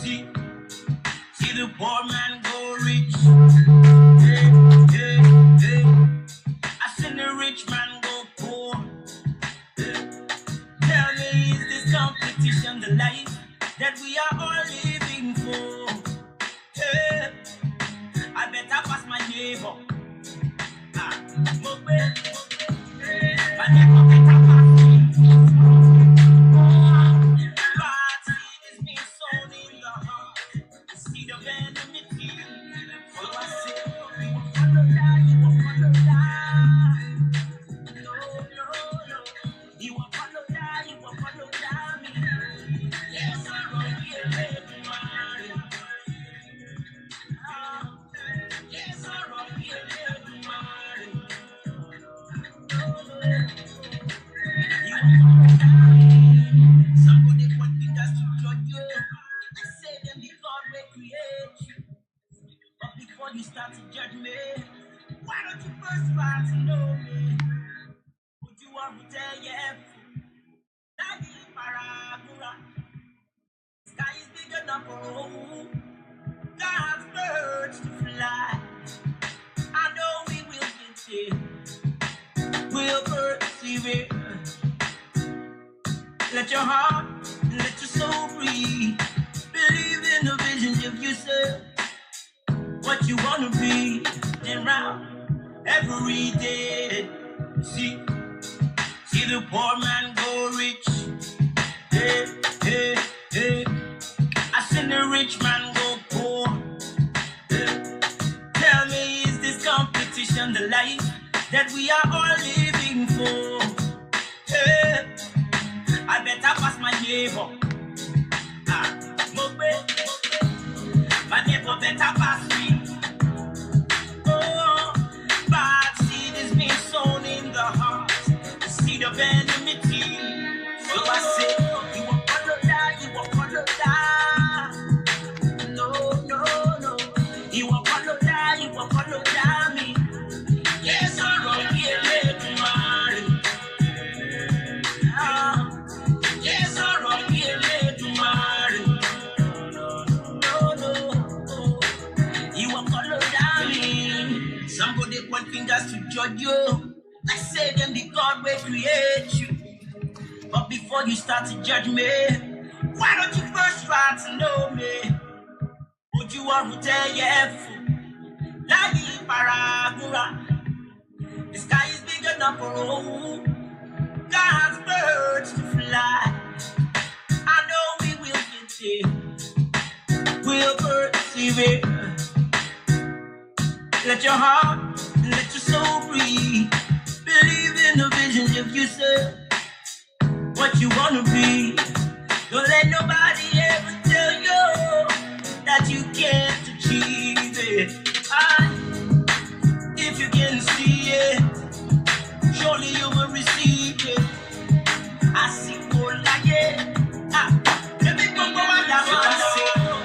See the poor man go rich. Hey, hey, hey. I seen the rich man go poor. Hey. Tell me, is this competition the life that we are all living for? Hey. I better pass my neighbor. But never better pass me. Somebody put fingers to judge you. I say them the God will create you. But before you start to judge me, why don't you first try to know me? Would you want to tell you? Sky is big enough for all God's birds to fly. I know we will get there. We'll persevere. Let your heart and let your soul breathe. Believe in the visions of yourself. What you wanna be, and round every day. See the poor man go rich. Hey, hey, hey. I seen the rich man go poor. Hey. Tell me, is this competition the life that we are all living for? Hey. I better pass my neighbor. My neighbor better pass me. Oh, bad seed is being sown in the heart. The seed of enmity. So I say, you won't follow that, you won't follow that. No, no, no. You won't follow that, you won't follow that me. Yes, I'm wrong, here, yes, I'm wrong, here, somebody point fingers to judge you. I say them the God will create you. But before you start to judge me, why don't you first try to know me? Would you want to tell you? The sky is big enough for all God's birds to fly. I know we will get there. We'll persevere. Let your heart and let your soul breathe. Believe in the visions of yourself. What you wanna be. Don't let nobody ever tell you that you can't achieve it. If you can see it, surely you will receive it. I see more like it. Let me go on that one.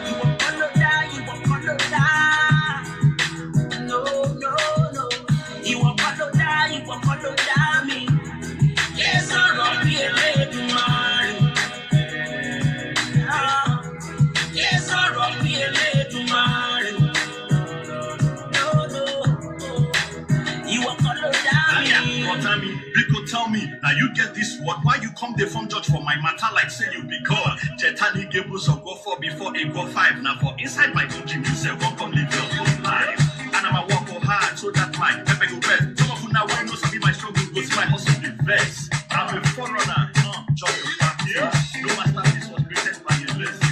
You won't follow that, you won't follow that. No, no, no. You won't follow that, you won't follow that me. Yes, I'm wrong, here, tomorrow. Yes, I'm wrong, here, tomorrow. No, no, no. You won't follow that me. Rico, tell me, now you get this word. Why you come there from judge for my matter like say you be God? Jetani Gables or go 4 before a go 5. Now for inside my dungeon, you say, welcome, live your own life. And I'm a walk hard, so that my Pepe go best. Some of you now will know some of my struggle goes my hustle the best. I'm a forerunner, John the Baptist. No masterpiece was created by a blessing.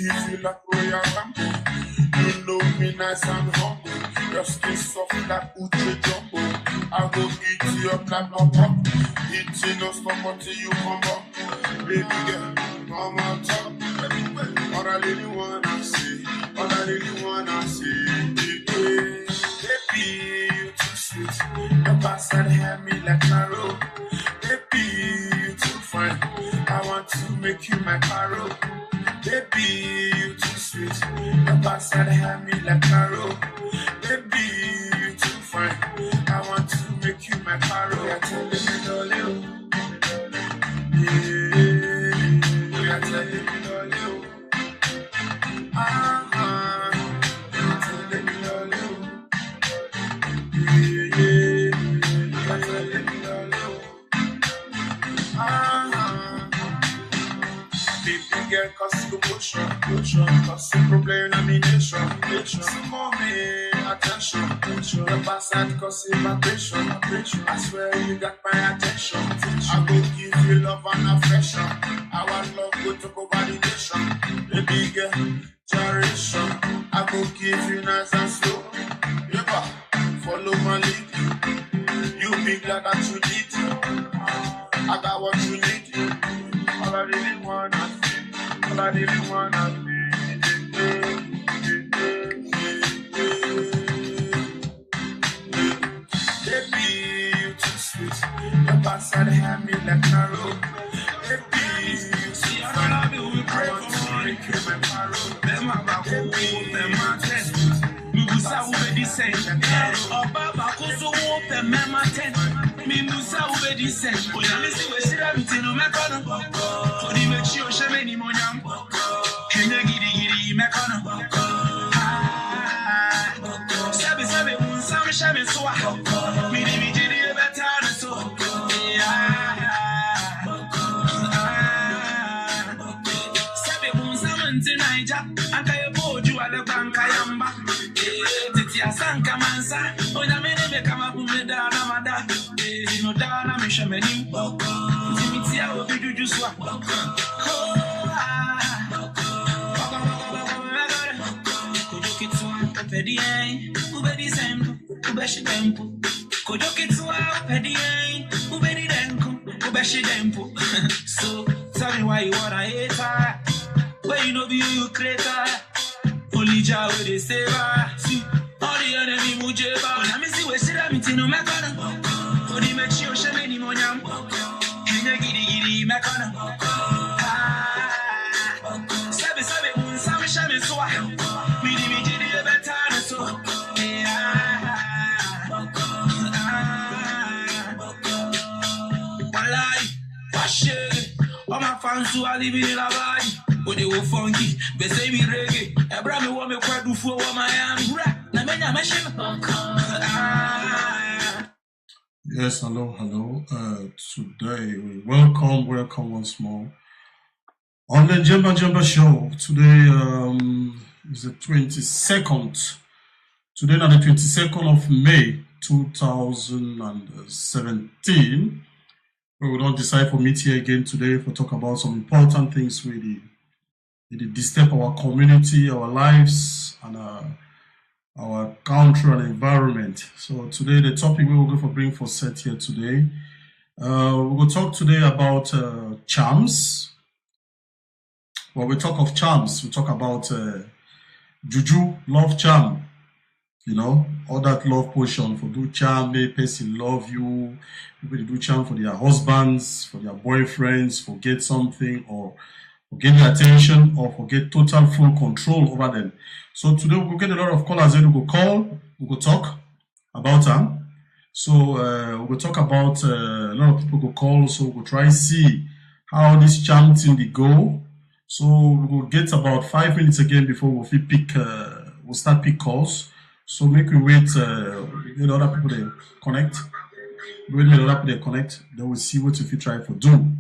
give you like Royal Rumble. You know me nice and humble. Your skin soft like Uche Jumbo. I go eat you up like no pop. Eating no stop until you come up. Baby girl, come on top. All I really wanna see, all I really wanna see. Baby, you too sweet. Your bastard had me like Caro. Baby, you too fine. I want to make you my Caro. Baby, you too sweet. Your bastard had me like Caro. Baby, you too fine. I want to make you my Caro. You're telling me no little. Yeah, you're telling me no little. You're telling me no little. Yeah, you're telling me no little. Baby girl, cause commotion, cause problem nomination. Some more me attention. Your bastard cause vibration. I swear you got my attention. I go give you love and affection. Our love go to go validation. Baby girl, generation. I go give you nice and slow. Yeah, follow my lead. You be glad that you need. I got what you need. All I really wanna see, all I really wanna see. Baby, you too sweet. Your bastard had me like Caro. Baby, you too fine. I want to make you my Caro. Baby, you too sweet. Musa ubedi say, Obaba kuzu wope mema ten. Mi Musa ubedi say, Oyamisi we shira mitino mekono. Odi mechi o sheme ni monyam. Kenya gidi gidi mekono. Sabe Musa me shame soa. Midi midi ebetane so. Sabe Musa mante naija. Anka ye boju ale banka yamba. Sanka mansa, oya mene me kama kumeda na mada. No dana me shameni. Timitia obi juju swa. Kojo kitwa pedi ubedi sempo, ubeshi dempo. Kojo kitwa pedi ubedi denko, ubeshi dempo. So tell me why you wanna hate her. Where you know be you creator. Only Jah will they save her. See. All the enemy mujeba. Let me see where she let me tino mekana. Odi mechi o sheme ni monyam. Kenya gidi mekana. Sabe Musa me shame soa. Midi ebetane so. Walai, washe. All my fans who are living in la valley. When they were funky, they say me reggae. Ebra me want me quite do for Miami. Yes, hello. Today we welcome once more on the Jemba show. Today is the 22nd. Today on the 22nd of May 2017. We don't decide for meet here again today for talk about some important things really. It disturb our community, our lives, and our country and environment. So today, the topic we will go for bring for set here today. We will talk today about charms. When we talk of charms, we talk about juju, love charm. You know, all that love potion for do charm, make person love you. People do charm for their husbands, for their boyfriends, forget something or get their attention or forget total full control over them. So today we'll get a lot of callers in. We'll call, we'll talk about them. So we'll talk about a lot of people will call. So we'll try and see how this charm thing they go. So we'll get about 5 minutes again before we'll start pick calls. So make we wait, get other people they connect. Wait till other people they connect. Then we'll see what if you try for do.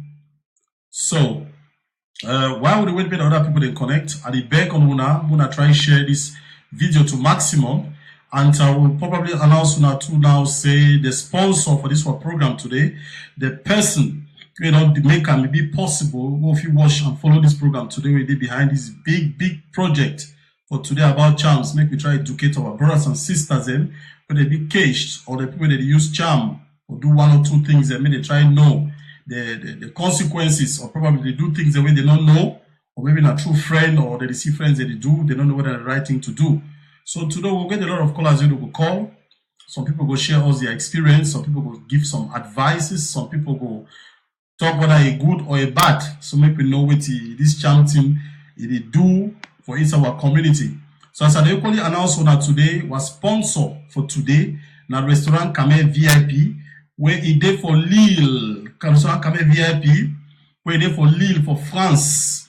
So while we wait for other people they connect, I beg on Muna try share this video to maximum, and I will probably announce to now say the sponsor for this program today, the person we don't make and be possible. If you watch and follow this program today, we did behind this big project for today about charms. Make we try to educate our brothers and sisters then, when they be caged or the people that use charm or do one or two things and they try to know the consequences, or probably they do things the way they don't know, or maybe not true friend, or they see friends that they do, they don't know what they're the right thing to do. So today we'll get a lot of callers who will call. Some people go share us their experience, some people go give some advices, some people go talk whether a good or a bad. So make we know what this charm team they do for each our community. So as I equally announced that today was sponsor for today, na restaurant Kame VIP, where it did for Lille. Restaurant Kame VIP, where it did for Lille for France,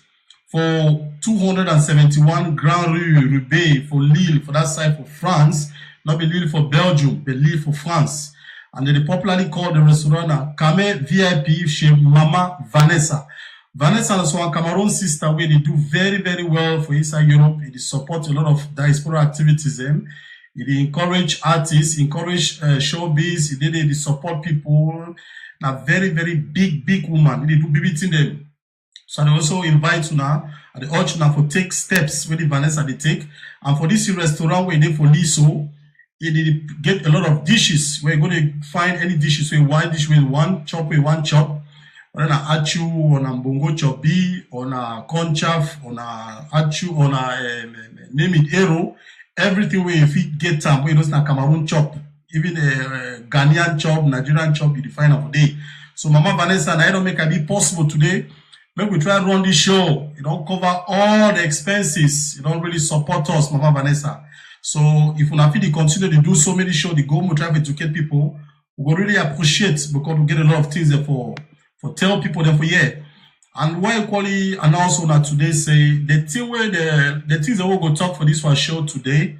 for 271 Grand Rue Roubaix for Lille, for that side for France, not be Lille for Belgium, but Lille for France. And they popularly call the restaurant Kame VIP chez Mama Vanessa. Vanessa is one Cameroon sister where they do very well for inside Europe. They support a lot of diaspora activities. They encourage artists, encourage showbiz. They support people. A very big woman. They do big thing them. So they also invite you now, and they urge you now for take steps where the Vanessa they take. And for this restaurant where they for Liso, they get a lot of dishes. We're going to find any dishes where one dish with one chop with one chop. On a achu, on a bongo chobi, on a conchaf, on a achu, on a name it arrow. Everything where if you get time, where those na Cameroon chop, even a Ghanaian chop, Nigerian chop, you define of the day. So Mama Vanessa, and I don't make it be possible today. Maybe we try and run this show. You don't cover all the expenses. You don't really support us, Mama Vanessa. So if we feel continue to do so many shows, the goal we try to educate people, we will really appreciate because we get a lot of things there for tell people them for year. And why equally announce on that today say the thing where the things that we're going to talk for this one show today,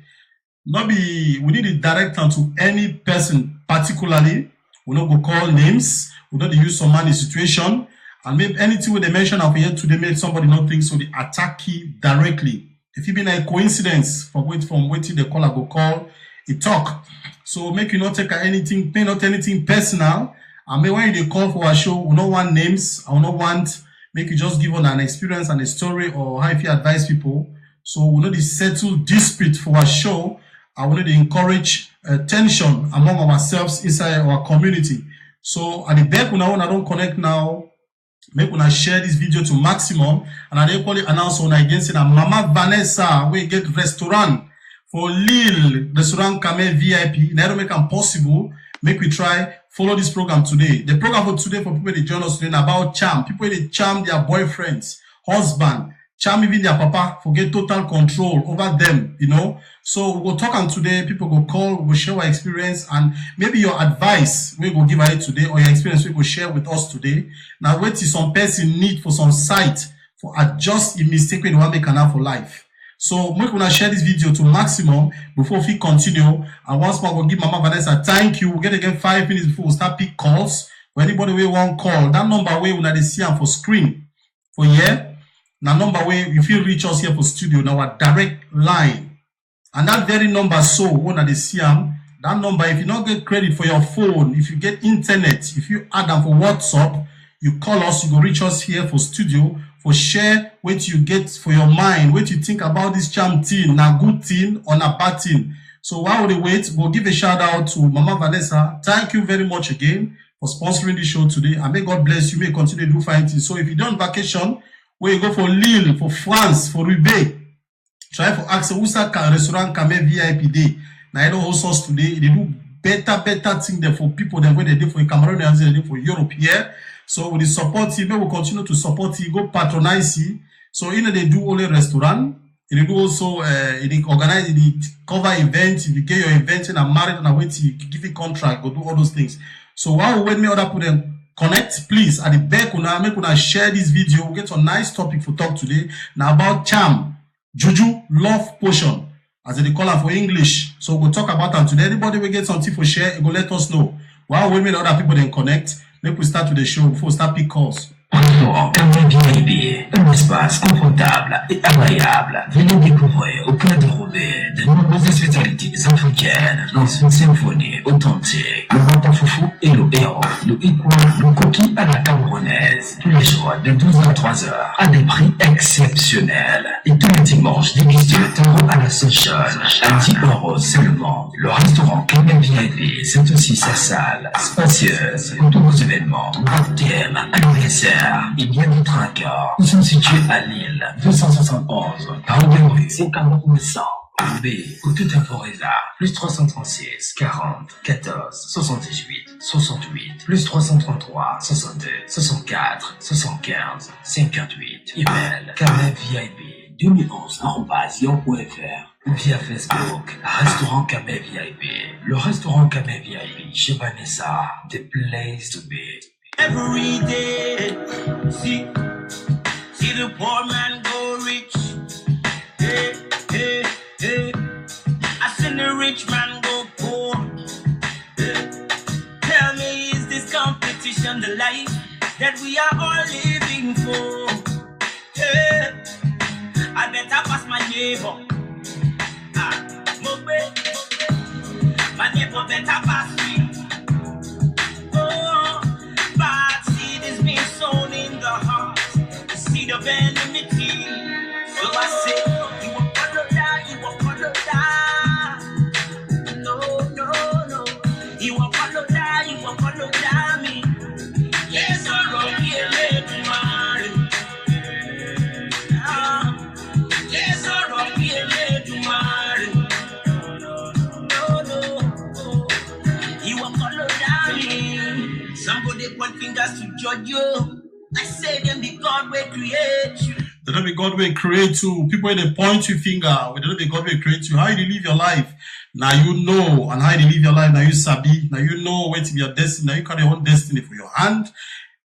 not be we need to direct them to any person particularly. We not go call names, we not use some money situation, and maybe anything where they mention up here today make somebody not think so they attack you directly. If it be like coincidence from waiting the caller go call, it talk. So make you not take anything, pay not anything personal. And maybe when they call for a show, we don't want names, I will not want make you just give on an experience and a story or how if you advise people. So we know the settle dispute for our show. I want to encourage tension among ourselves inside our community. So at the back when I don't connect now, make una share this video to maximum, and I equally announce on against that Mama Vanessa we get restaurant for Lille, restaurant Kame VIP. Now don't make it possible. Make we try follow this program today. The program for today for people that join us today about charm. People that charm their boyfriends, husband, charm even their papa, forget total control over them, you know. So we'll talk on today. People go call, we'll share our experience and maybe your advice we will give away today or your experience we will share with us today. Now wait till some person need for some site for adjust a mistake when you want to make an for life. So we're gonna share this video to maximum before we continue. And once more, we'll give Mama Vanessa thank you. We'll get again 5 minutes before we start pick calls. For anybody we want call, that number way when they see them for screen for here. Now number way if you reach us here for studio, now our direct line. And that very number so when they see them, that number if you not get credit for your phone, if you get internet, if you add them for WhatsApp, you call us, you go reach us here for studio. For share what you get for your mind, what you think about this charm team, na good team or na bad team. So while we wait, we'll give a shout out to Mama Vanessa. Thank you very much again for sponsoring the show today. And may God bless you. May continue to do fine things. So if you're on vacation, where you go for Lille, for France, for Roubaix, try for ask Usa restaurant Kame VIP day. Now I don't host us today. They do better thing there for people than what they do for Cameroon and they do for Europe here. So with the support, we will continue to support you, go patronize you. So they do only restaurant. They do also they organize, they cover events. If you get your event and are married and are waiting, give you contract, go do all those things. So while we wait, me other people then connect, please. At the back, make una share this video. We'll get a nice topic for talk today. Now about charm, juju, love potion, as they call it for English. So we'll talk about them today. Anybody will get something for share, it will let us know. While we wait, other people then connect. Make we start with the show before we start pick calls. Restaurant Camev VIP, un espace confortable et agréable. Venez découvrir au plat de Robert de nombreuses spécialités africaines dans une symphonie authentique. Le bata foufou et le héros, le ikwa, le coquille à la camerounaise. Tous les jours de 12 à 3 heures à des prix exceptionnels. Et tous les dimanches, dégustez le taureau à la Sunshine à 10 € seulement. Le restaurant Camev VIP, c'est aussi sa salle spacieuse pour tous vos événements, baptême, anniversaire et bien d'autres encore. Nous sommes situés à Lille, 271, Paris rue, au Cameroun 100. B, ou tout info résa, plus 336, 40, 14, 78, 68, plus 333, 62, 64, 75, 58. Email, CamevVIP, 2011@yahoo.fr ou via Facebook, Restaurant Camev VIP. Le restaurant Camev VIP chez Vanessa, the place to be. Every day, see the poor man go rich. Hey, hey, hey. I seen the rich man go poor. Hey. Tell me, is this competition the life that we are all living for? Hey. I better pass my neighbor. My neighbor better pass me. Oh, bad seed is being sown in the heart, the seed of enmity. So I say, you will follow that, you will follow that. No, no, no. You will follow that, you will follow that me. Yes, I'm going to let you marry. Yes, I'm going to let you marry. Somebody point fingers to judge you. I say them the God will create you. They don't be God will create you. People they point your finger. They don't be God will create you. How you live your life? Now you know, and how you live your life. Now you sabi. Now you know where to be your destiny. Now you carry your own destiny for your hand.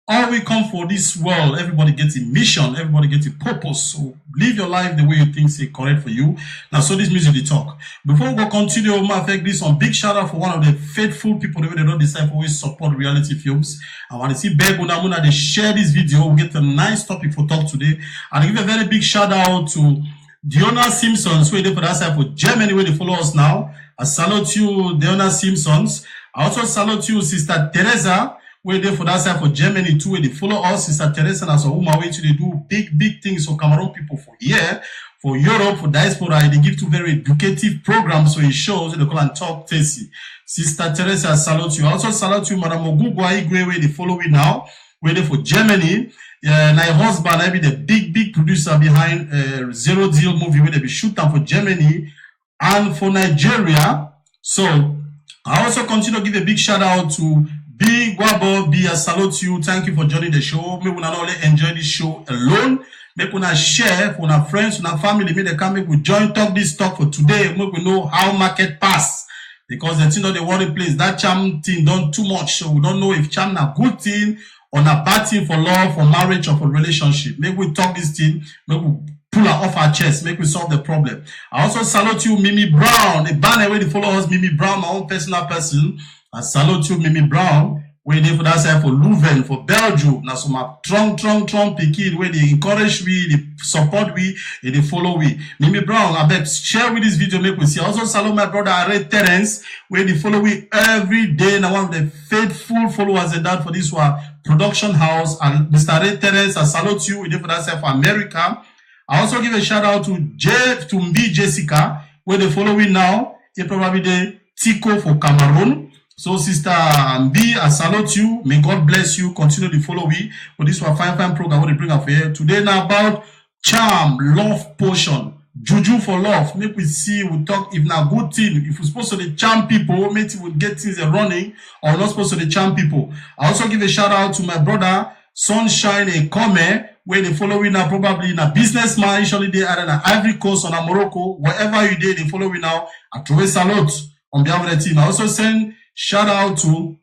All we come for this world, everybody gets a mission, everybody gets a purpose. So live your life the way you think is correct for you. Now, so this music they talk. Before we go continue, I'm gonna make this one big shout out for one of the faithful people that they don't decide always support reality films. I want to see Beg Unamuna, they share this video. We get a nice topic for talk today. And I give a very big shout out to Diona Simpsons, who are there for that side for Germany, where they follow us now. I salute you, Diona Simpsons. I also salute you, Sister Teresa. We're there for that side for Germany too, where they follow us. Sister Teresa and so Uma way to they do big things for Cameroon people for here, for Europe, for diaspora. They give two very educative programs, so it shows they call and talk Tessie. Sister Teresa, I salute you. I also salute you, Madam Ogugwa Igwe, where they follow me now. We're there for Germany. My husband, I be the big producer behind Zero Deal movie where they be shooting for Germany and for Nigeria. So I also continue to give a big shout out to Big Wabo, I salute you. Thank you for joining the show. Maybe we not only enjoy this show alone. Maybe we not share for our friends, for our family. Maybe they come, maybe we join talk this talk for today. Maybe we know how market pass. Because the thing that they want to place, that charm thing done too much. So we don't know if charm a good thing or a bad thing for love, for marriage, or for relationship. Maybe we talk this thing. Maybe we pull her off our chest. Make we solve the problem. I also salute you, Mimi Brown. A banner where they follow us, Mimi Brown, my own personal person. I salute you, Mimi Brown. Where they for that side for Leuven, for Belgium. Now some strong pikin where they encourage me, they support me, and they follow me. Mimi Brown, I beg share with this video, make we see. Also salute my brother Red Terence, where they follow me every day. Now one of the faithful followers and that for this one production house. And Mr. Red Terence, I salute you. We did for that side for America. I also give a shout out to Mbi Jessica, where they follow me now. They probably the Tico for Cameroon. So, Sister Mbi, I salute you. May God bless you. Continue to follow me. For this one fine program what they bring up here. Today now about charm, love potion, juju for love. Make we see, we talk if not good thing. If we're supposed to charm people, maybe we get things running, or not supposed to charm people. I also give a shout out to my brother, Sunshine Ekome, where they follow me now, probably in a businessman, usually they are in an Ivory Coast or in Morocco, wherever you did, they follow me now. I throw a salute on behalf of the team. I also send shout out to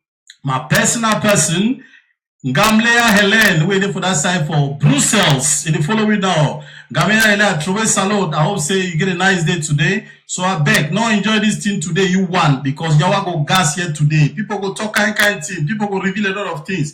my personal person, Gamlea Helen, waiting for that side for Brussels. In the following now, Gamlea Helen, throw a salute. I hope say you get a nice day today. So I beg, no enjoy this thing today. You won because you go gas here today. People go talk kind thing. People go reveal a lot of things.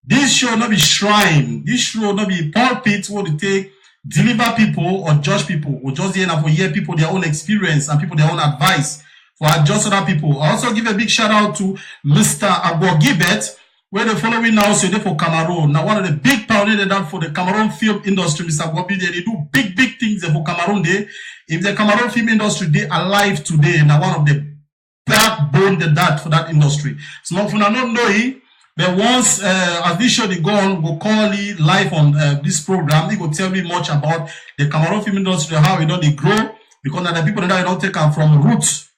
This show not be shrine. This show not be pulpit where they take deliver people or judge people or just enough for hear people their own experience and people their own advice for adjust other people. I also give a big shout out to Mr. Agbo Gibet, where the following now so they for Cameroon. Now one of the big pioneers that for the Cameroon film industry, Mr. Agbo Gibet, they do big things for Cameroon day. If the Cameroon film industry they alive today, now one of the backbone that for that industry. So now for not know he. But once, as this show they go on, we'll call it live on this program. They will tell me much about the Cameroon film industry, how they grow, because now the people that don't take them from roots.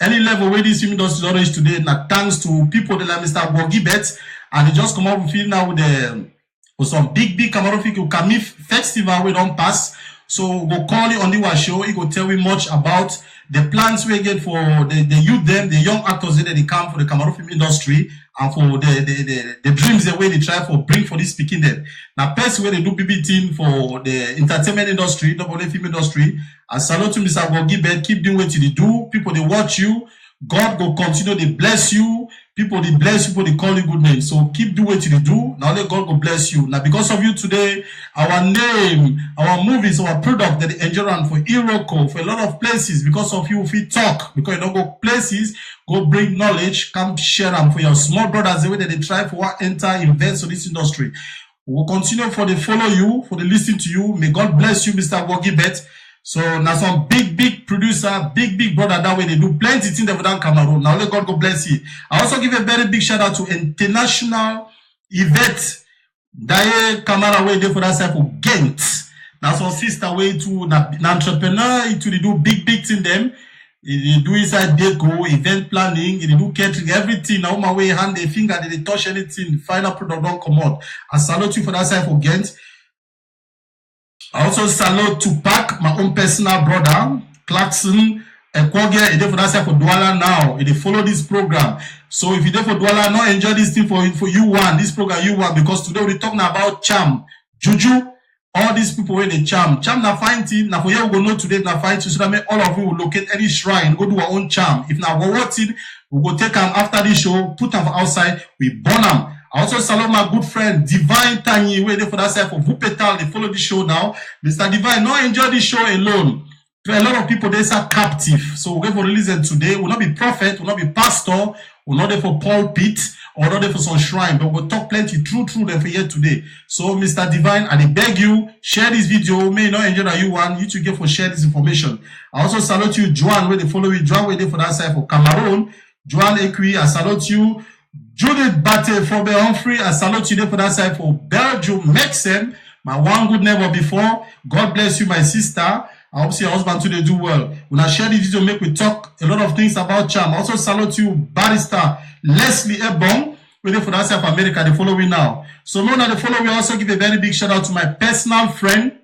Any level where this film industry is reach today, now thanks to people like Mr. Agbo Gibet, and they just come up with now with some big Cameroon film Camif festival we don't pass. So we'll call it on the show. He will tell me much about the plans we get for the youth, the young actors that they come for the Cameroon film industry. And for the dreams the way they try for bring for this speaking there. Now, person where they do BB team for the entertainment industry, not only film industry. I salute to Mr. Agbo Gibet, keep doing what you do. People they watch you. God will continue, they bless you. People they bless you, people they call you good names. So keep doing what you do. Now let God will bless you. Now because of you today, our name, our movies, our product that they enjoy around for Iroko, for a lot of places, because of you, if we talk, because you don't go places, go bring knowledge, come share them for your small brothers, the way that they try for what enter, invest in this industry. We will continue for the follow you, for the listen to you. May God bless you, Mr. Agbo Gibet. So now some big producer, big brother that way they do plenty things that we done Cameroon. Now let God go bless you. I also give a very big shout out to International Yvette Daye Camara way there for that side for Ghent. Now some sister way to an entrepreneur to do big thing them. They do inside deco, event planning, they do catering, everything. Now my way hand their finger, they touch anything, final product don't come out. I salute you for that side for Ghent. I also salute Tupac, my own personal brother, Clarkson, Ekwoge, and for that side for Douala now. They follow this program. So if you there for Douala, now enjoy this thing for you one, this program you want, because today we're talking about charm, juju, all these people where they charm. Charm na fine thing. Now for you we go know today na fine thing, so that make all of you will locate any shrine, go do our own charm. If now we're watching, we go take them after this show, put them outside, we burn them. I also salute my good friend Divine Tanyi, where they for that side for Vupetal. They follow the show now. Mr. Divine, not enjoy this show alone. A lot of people they are captive. So we're going to release it today. We'll not be prophet, we'll not be pastor, we're not there for pulpit, or not there for some shrine, but we'll talk plenty true them for here today. So Mr. Divine, I beg you, share this video. May not enjoy that you want. You to get for share this information. I also salute you, Joan, where they follow you. Joan, where they for that side for Cameroon. Joan Ekwi, I salute you. Judith Bate for Humphrey, I salute you there for that side for Belgium, Mexem, my one good neighbor before. God bless you, my sister. I hope your husband today do well. When I share this video, make we talk a lot of things about charm. I also salute you, Barrister Leslie Ebong, waiting for that side of America. They follow me now. So now that they follow me, I also give a very big shout out to my personal friend,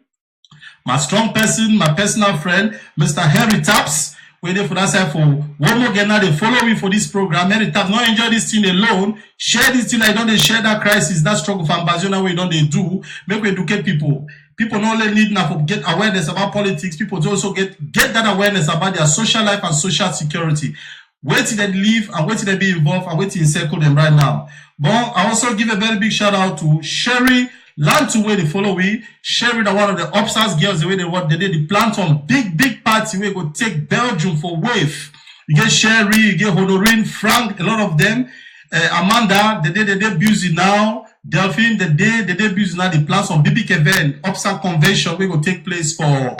my strong person, my personal friend, Mr. Henry Taps. Waiting for that side for one more again. Now they follow me for this program. Many times not enjoy this thing alone. Share this thing. I don't they share that crisis, that struggle for ambition. We don't they do. Make we educate people. People not only need now to get awareness about politics. People also get that awareness about their social life and social security. Wait till they live and wait till they be involved and wait till encircle them right now. But I also give a very big shout out to Sherry. Land to where they follow we. Sherry, the one of the Upstairs girls, the way they did the plant on big party where go take Belgium for wave. You get Sherry, you get Honorine, Frank, a lot of them. Amanda, the day busy now. Delphine, the day busy now. The plans on big event, Upstairs convention, we go take place for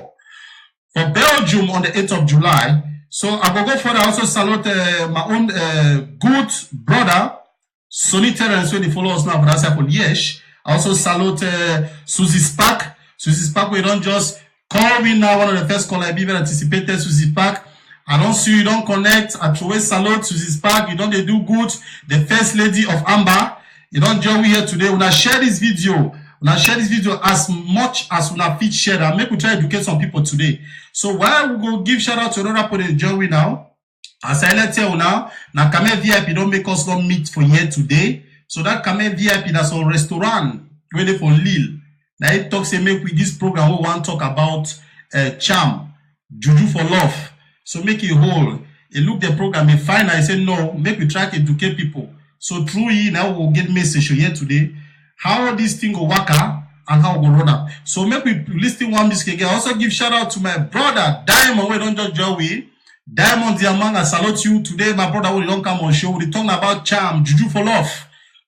Belgium on the 8th of July. So I will go further. I also salute my own good brother, Sonny Terrence, where they follow us now for that side for Liège. I also salute Susie Spark. Susie Spark, we don't just call me now, one of the first call I be very anticipated, Susie Spark. I don't see you don't connect. I always salute Susie Spark. You don't they do good. The first lady of Amber. You don't join me here today. When I share this video, as much as when I fit share that, make we try to educate some people today. So while we go give shout out to another people that join me now, as I let you now Kame VIP don't make us not meet for here today. So that Kame VIP, that's a restaurant waiting for Lille. Now it talks say make with this program we want to talk about charm, juju for love. So make it whole. It look the program, it fine. I say no, make we try to educate people. So through here, now we'll get message here today, how this thing will work out and how we'll run up. So make we listen one music again. Also give shout out to my brother, Diamond, we don't just Joey. Diamond Diamond, I salute you. Today, my brother will don't come on show. We're talking about charm, juju for love.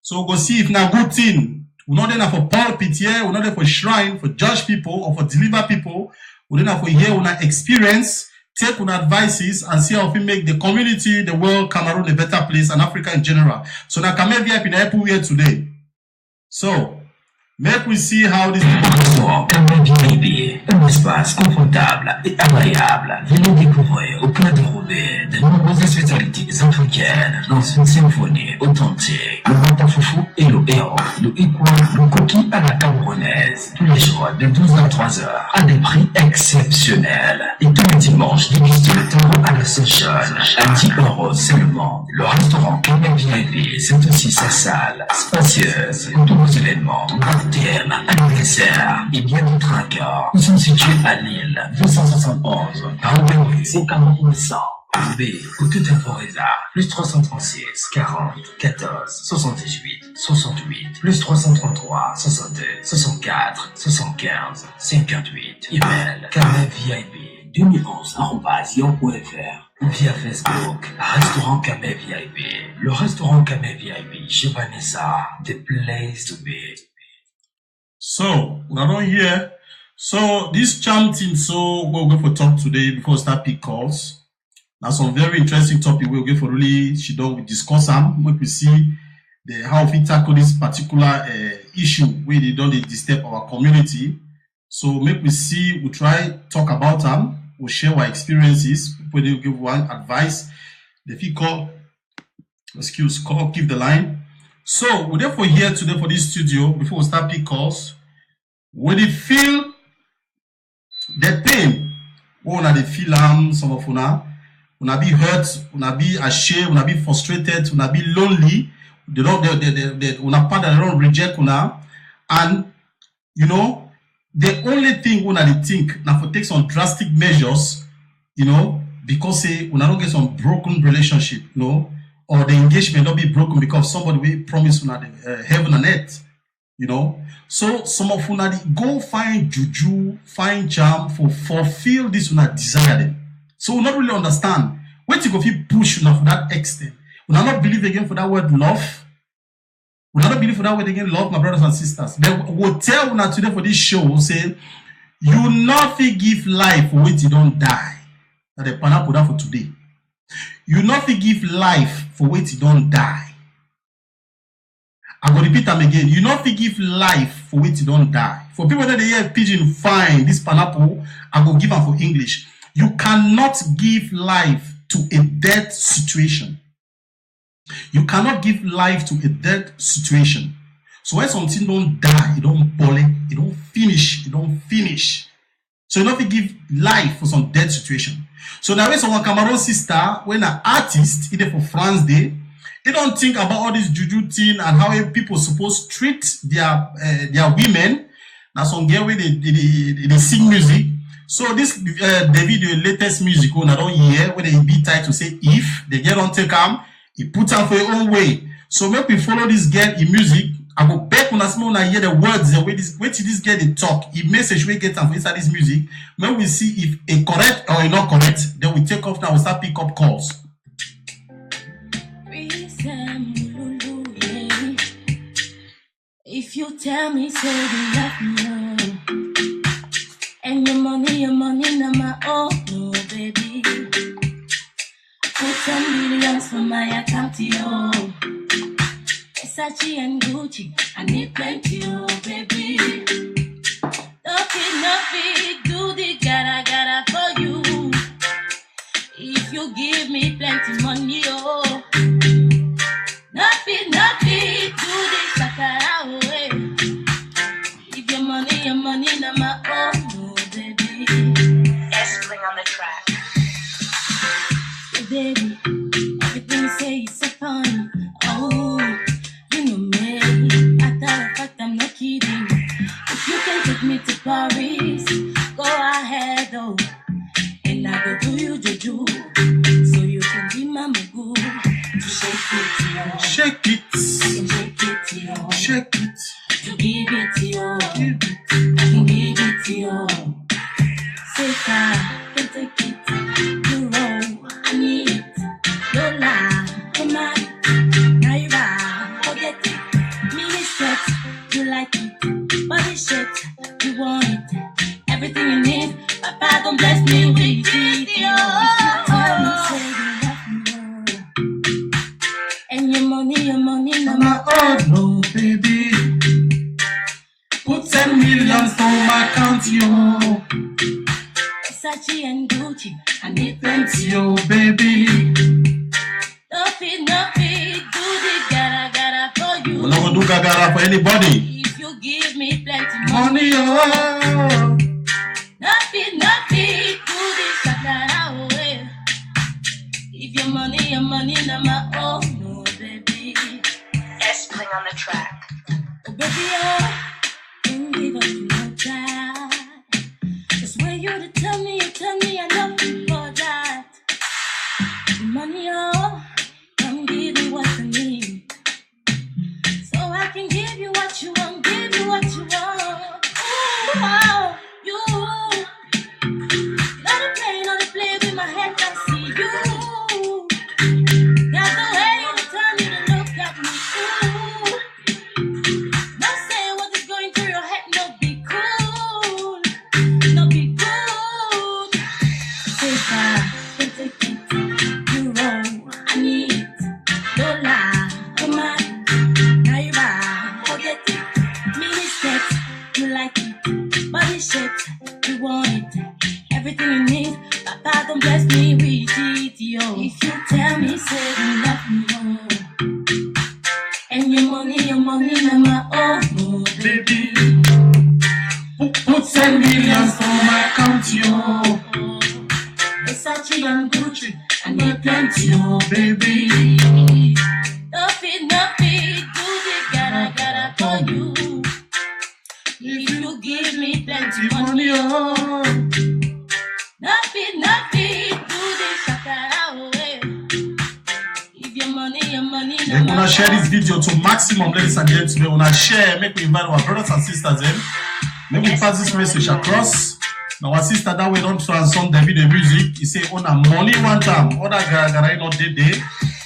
So go see if now good thing. We're not there for pulpit here, we're not there for shrine, for judge people or for deliver people. We're there for hear una experience, take una advices, and see how we make the community, the world, Cameroon a better place, and Africa in general. So now come VIP in Apple here today. So make we see how this Restaurant Camel VIP, un espace confortable et agréable. Venez découvrir au plat dérobé de nombreuses spécialités africaines dans une symphonie authentique. Le matafoufou et le héros, le hikwa, le coquille à la camerounaise. Tous les jours de 12h à 3h à des prix exceptionnels. Et tous les dimanches, dégustez le taureau à la session à 10 € seulement. Le restaurant Camel VIP, c'est aussi sa salle spacieuse pour tous vos événements. Baptême, anniversaire et bien d'autres encore. Nous sommes situés à Lille, 271, rue au Cameroun 100. B, ou tout Temporeza, plus 336, 40, 14, 78, 68, plus 333, 62, 64, 75, 58. Email, camevip, 2011@yahoo.fr ou via Facebook, Restaurant Camel VIP. Le restaurant Camel VIP chez Vanessa, the place to be. So, we're not here. So, this charm thing, so we're going to talk today before we start pick calls. Now, some very interesting topic we're going for really, we discuss them. We see how we tackle this particular issue where they don't disturb our community. So, make we see, we try talk about them, we share our experiences, people they give one advice. If you call, give the line. So, we're therefore here today for this studio, before we start pick calls, when they feel the pain, when they feel some of una be hurt, una be ashamed, una be frustrated, una be lonely, una part that they don't reject una, and you know, the only thing una they think now for take some drastic measures, you know, because say una don't get some broken relationship, you know, or the engagement not be broken because somebody will promise una the heaven and earth, you know. So some of una go find juju, find charm for fulfill this una desire them. So we not really understand when you go feel push una for that extent. We not believe again for that word love. We not believe for that word again love, my brothers and sisters. But we'll tell una today for this show, we'll say you not give life for which you don't die. That the pineapple that for today. You not give life for which you don't die. I will repeat them again. You not give life for which you don't die. For people that they hear pigeon fine, this pineapple, I will give them for English. You cannot give life to a dead situation. You cannot give life to a dead situation. So when something don't die, it don't bole, it don't finish, So you not give life for some dead situation. So now when someone Cameroon sister, when an artist, either for France Day, they don't think about all this juju thing and how people supposed to treat their women. Now some girl where they sing music. So this the video latest music when I don't hear where they be tied to say if the girl don't take them, he put her for your own way. So make we follow this girl in music. I go back when I hear the words the way this girl they talk. He message we get them inside this music. When we see if it correct or not correct, then we take off now. We start pick up calls. If you tell me, say you love me, no. And your money, not my own, no, baby. Put some millions for my account, yo. Versace and Gucci, I need plenty, oh, baby. Nothing, do the gotta for you. If you give me plenty money, oh. Nothing, do the shakara away. If your money, not my own, no, baby. Espling on the track. Hey, baby, everything you say is so funny. Oh, you know me. I thought I'm not kidding. Shake it. I can shake it to you. Shake it. To give it to you. Give it. I can give it to you. Say I can take it. You roll, I need it. Don't lie, come on. Naira, forget it. Mini skirt, you like it. Body shirt, you want it. Everything you need, Papa don't bless me with it. Tell me, say you love me, and your money, now my own. No, baby. Put 10 million on my account, yo. Versace and Gucci, I need plenty. Yo, baby. No fit, do the gara for you. We're not gonna do gagara for anybody. If you give me plenty Money, oh. no fit, do the shakara away. If your money, now my own, no baby. S-Bling on the track. Oh baby, oh, don't give up no time. Just where you to tell me, I love you for that. Money, oh, come give me what you need. So I can give you what you want, give you what you want. Ooh, oh, you. Not a play with my head, I see you. Got the way you turn you to look at me, ooh. No say what is going through your head, no be cool. No be good. Say I can take it. You roll, I need it. Don't lie, come on. Naira, forget it. Mini skirt, you like it. Body shape, you want it. Everything you need, Papa don't bless me with it, yo. If you tell me, say you love me, oh. And your money, now my own, oh, Baby. Put 10 million on my account, yo. Versace and Gucci, I need plenty, Yo, baby. No fit, do the gara for you. If you give me plenty money, Money, oh. no fit, do the shakara away. If your money, We're gonna share this video to maximum, ladies and gentlemen. We're gonna share, make we invite our brothers and sisters in. Make we pass this message across. Now our sister that way don't transform the video music. He say on a money one time. Other gara not dead day.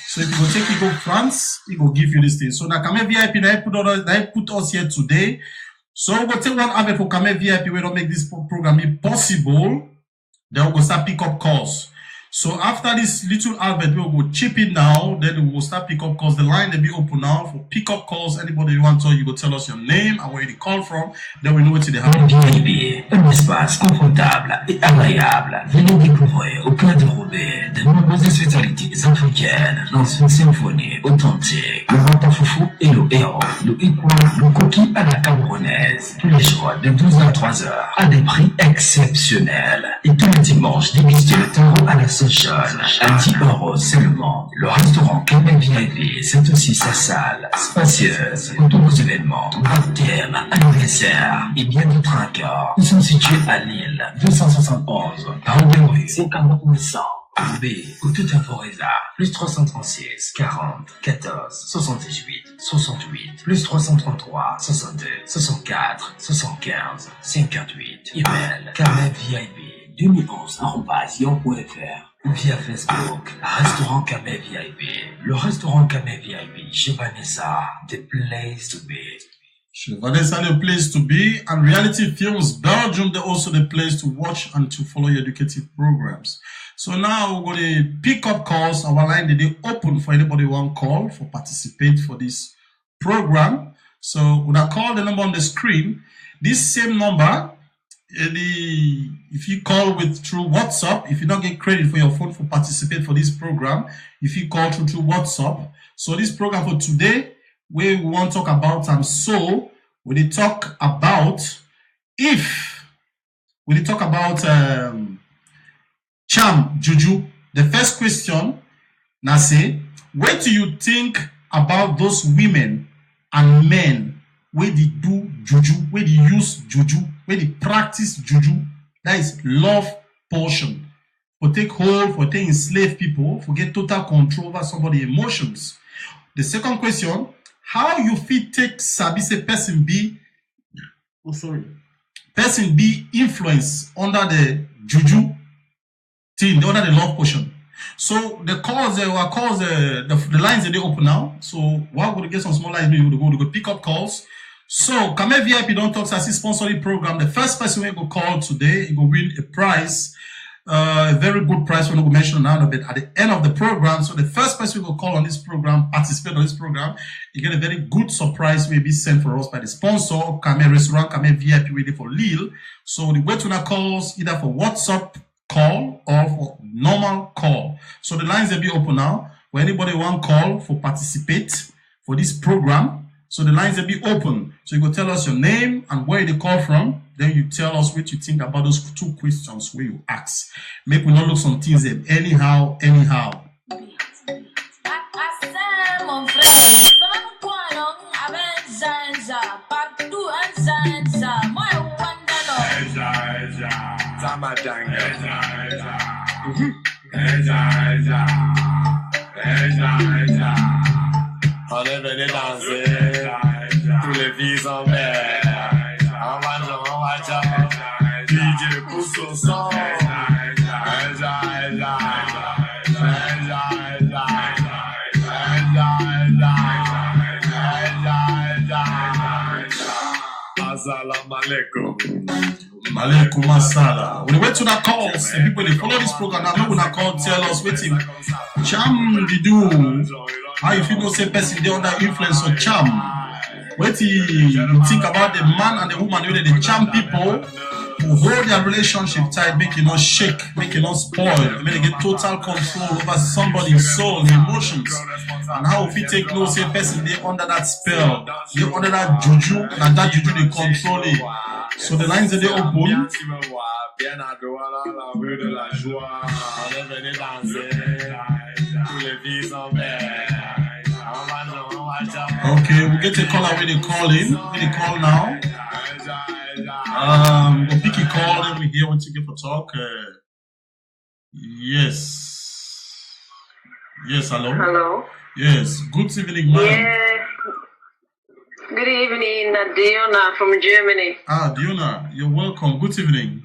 So if you go take you go France, he go give you this thing. So now Kame VIP now put us here today. So we go take one advert for Kame VIP. We don't make this program possible. Then we go start pick up calls. So after this little advert, we will go chip in now. Then we will start pick up calls. The line will be open now for pick up calls. Anybody you want to, you go tell us your name and where you call from. Then we know what they have. VIP, un espace confortable et agréable. Venez découvrir au Plat de Roubaix de nombreuses spécialités africaines dans une symphonie authentique. Le rapafoufou et le héros, le hippo, le coquille à la camerounaise. Tous les jours de 12h à 3h à des prix exceptionnels. Et tous les dimanches, déguster le taureau à la sauce à 10 € seulement. Le restaurant Kame VIP, c'est aussi sa salle spacieuse pour tous vos événements, baptême, anniversaire et bien d'autres encore. Nous sommes situés à Lille, 271, rue 50 100. B, ou toute info résa, plus 336, 40, 14, 78, 68, plus 333, 62, 64, 75, 58. Email, kamevip, 2011@yahoo.fr ou via Facebook, Restaurant Kame VIP. Le restaurant Kame VIP chez Vanessa, the place to be. Chez Vanessa, the place to be, and Reality Films Belgium, they're also the place to watch and to follow your educative programs. So now we're going to pick up calls. Our line today open for anybody who want to call for participate for this program. So when I call the number on the screen, this same number, if you call through WhatsApp, if you don't get credit for your phone for participate for this program, if you call through WhatsApp. So this program for today, we want to talk about so when they talk about charm juju. The first question now say, what do you think about those women and men where they do juju, where they use juju, where they practice juju? That is love portion. For take hold, for take enslave people, for get total control over somebody's emotions. The second question, how you fit take sabi say person B influence under the juju thing, under the love potion. So the calls, the lines they open now. So while we get some small lines, we go pick up calls. So Kame VIP don't talk as sponsoring program. The first person we go call today, he will win a prize. A very good price we're not going to mention now, but at the end of the program, so the first person we will call on this program, participate on this program, you get a very good surprise will be sent for us by the sponsor, Kame Restaurant, Kame VIP ready for Lille. So the way to now calls either for WhatsApp call or for normal call. So the lines will be open now. Where anybody want call for participate for this program, so the lines will be open. So you go tell us your name and where you call from. Then you tell us what you think about those two questions where you ask. Make we not look some things anyhow. On est venu danser, tous les filles en mer. On va DJ pousse au son. Assalamu alaikum. Malaikum assalam. When we went to that calls, the people they follow this program now, when I call tell us what him charm they do. How you feel no say person they under influence of charm? What you think about the man and the woman where they charm people who hold their relationship tight, make it not shake, make it not spoil, make it get total control over somebody's soul, emotions, and how if you take no say person they under that spell, they under that juju, and that juju they control it. So the lines that they open. Okay, we get a caller with a call in. With a call now. We'll pick a call and we hear what you get for talk. Yes. Yes, hello. Hello. Yes. Good evening, ma'am. Yeah. Good evening, Diona from Germany. Diona, you're welcome. Good evening.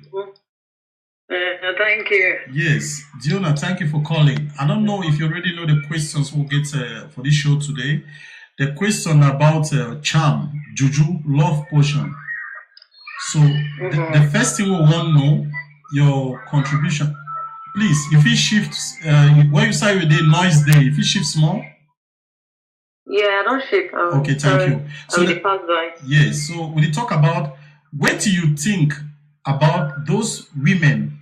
Thank you. Yes, Diona, thank you for calling. I don't know if you already know the questions we'll get for this show today. The question about charm, juju, love potion. So the first thing we want to know, your contribution. Please, if you shift, where you say with the noise there, if you shift small. Yeah, I don't shift. Okay, thank you. So yes, so when you talk about, what do you think about those women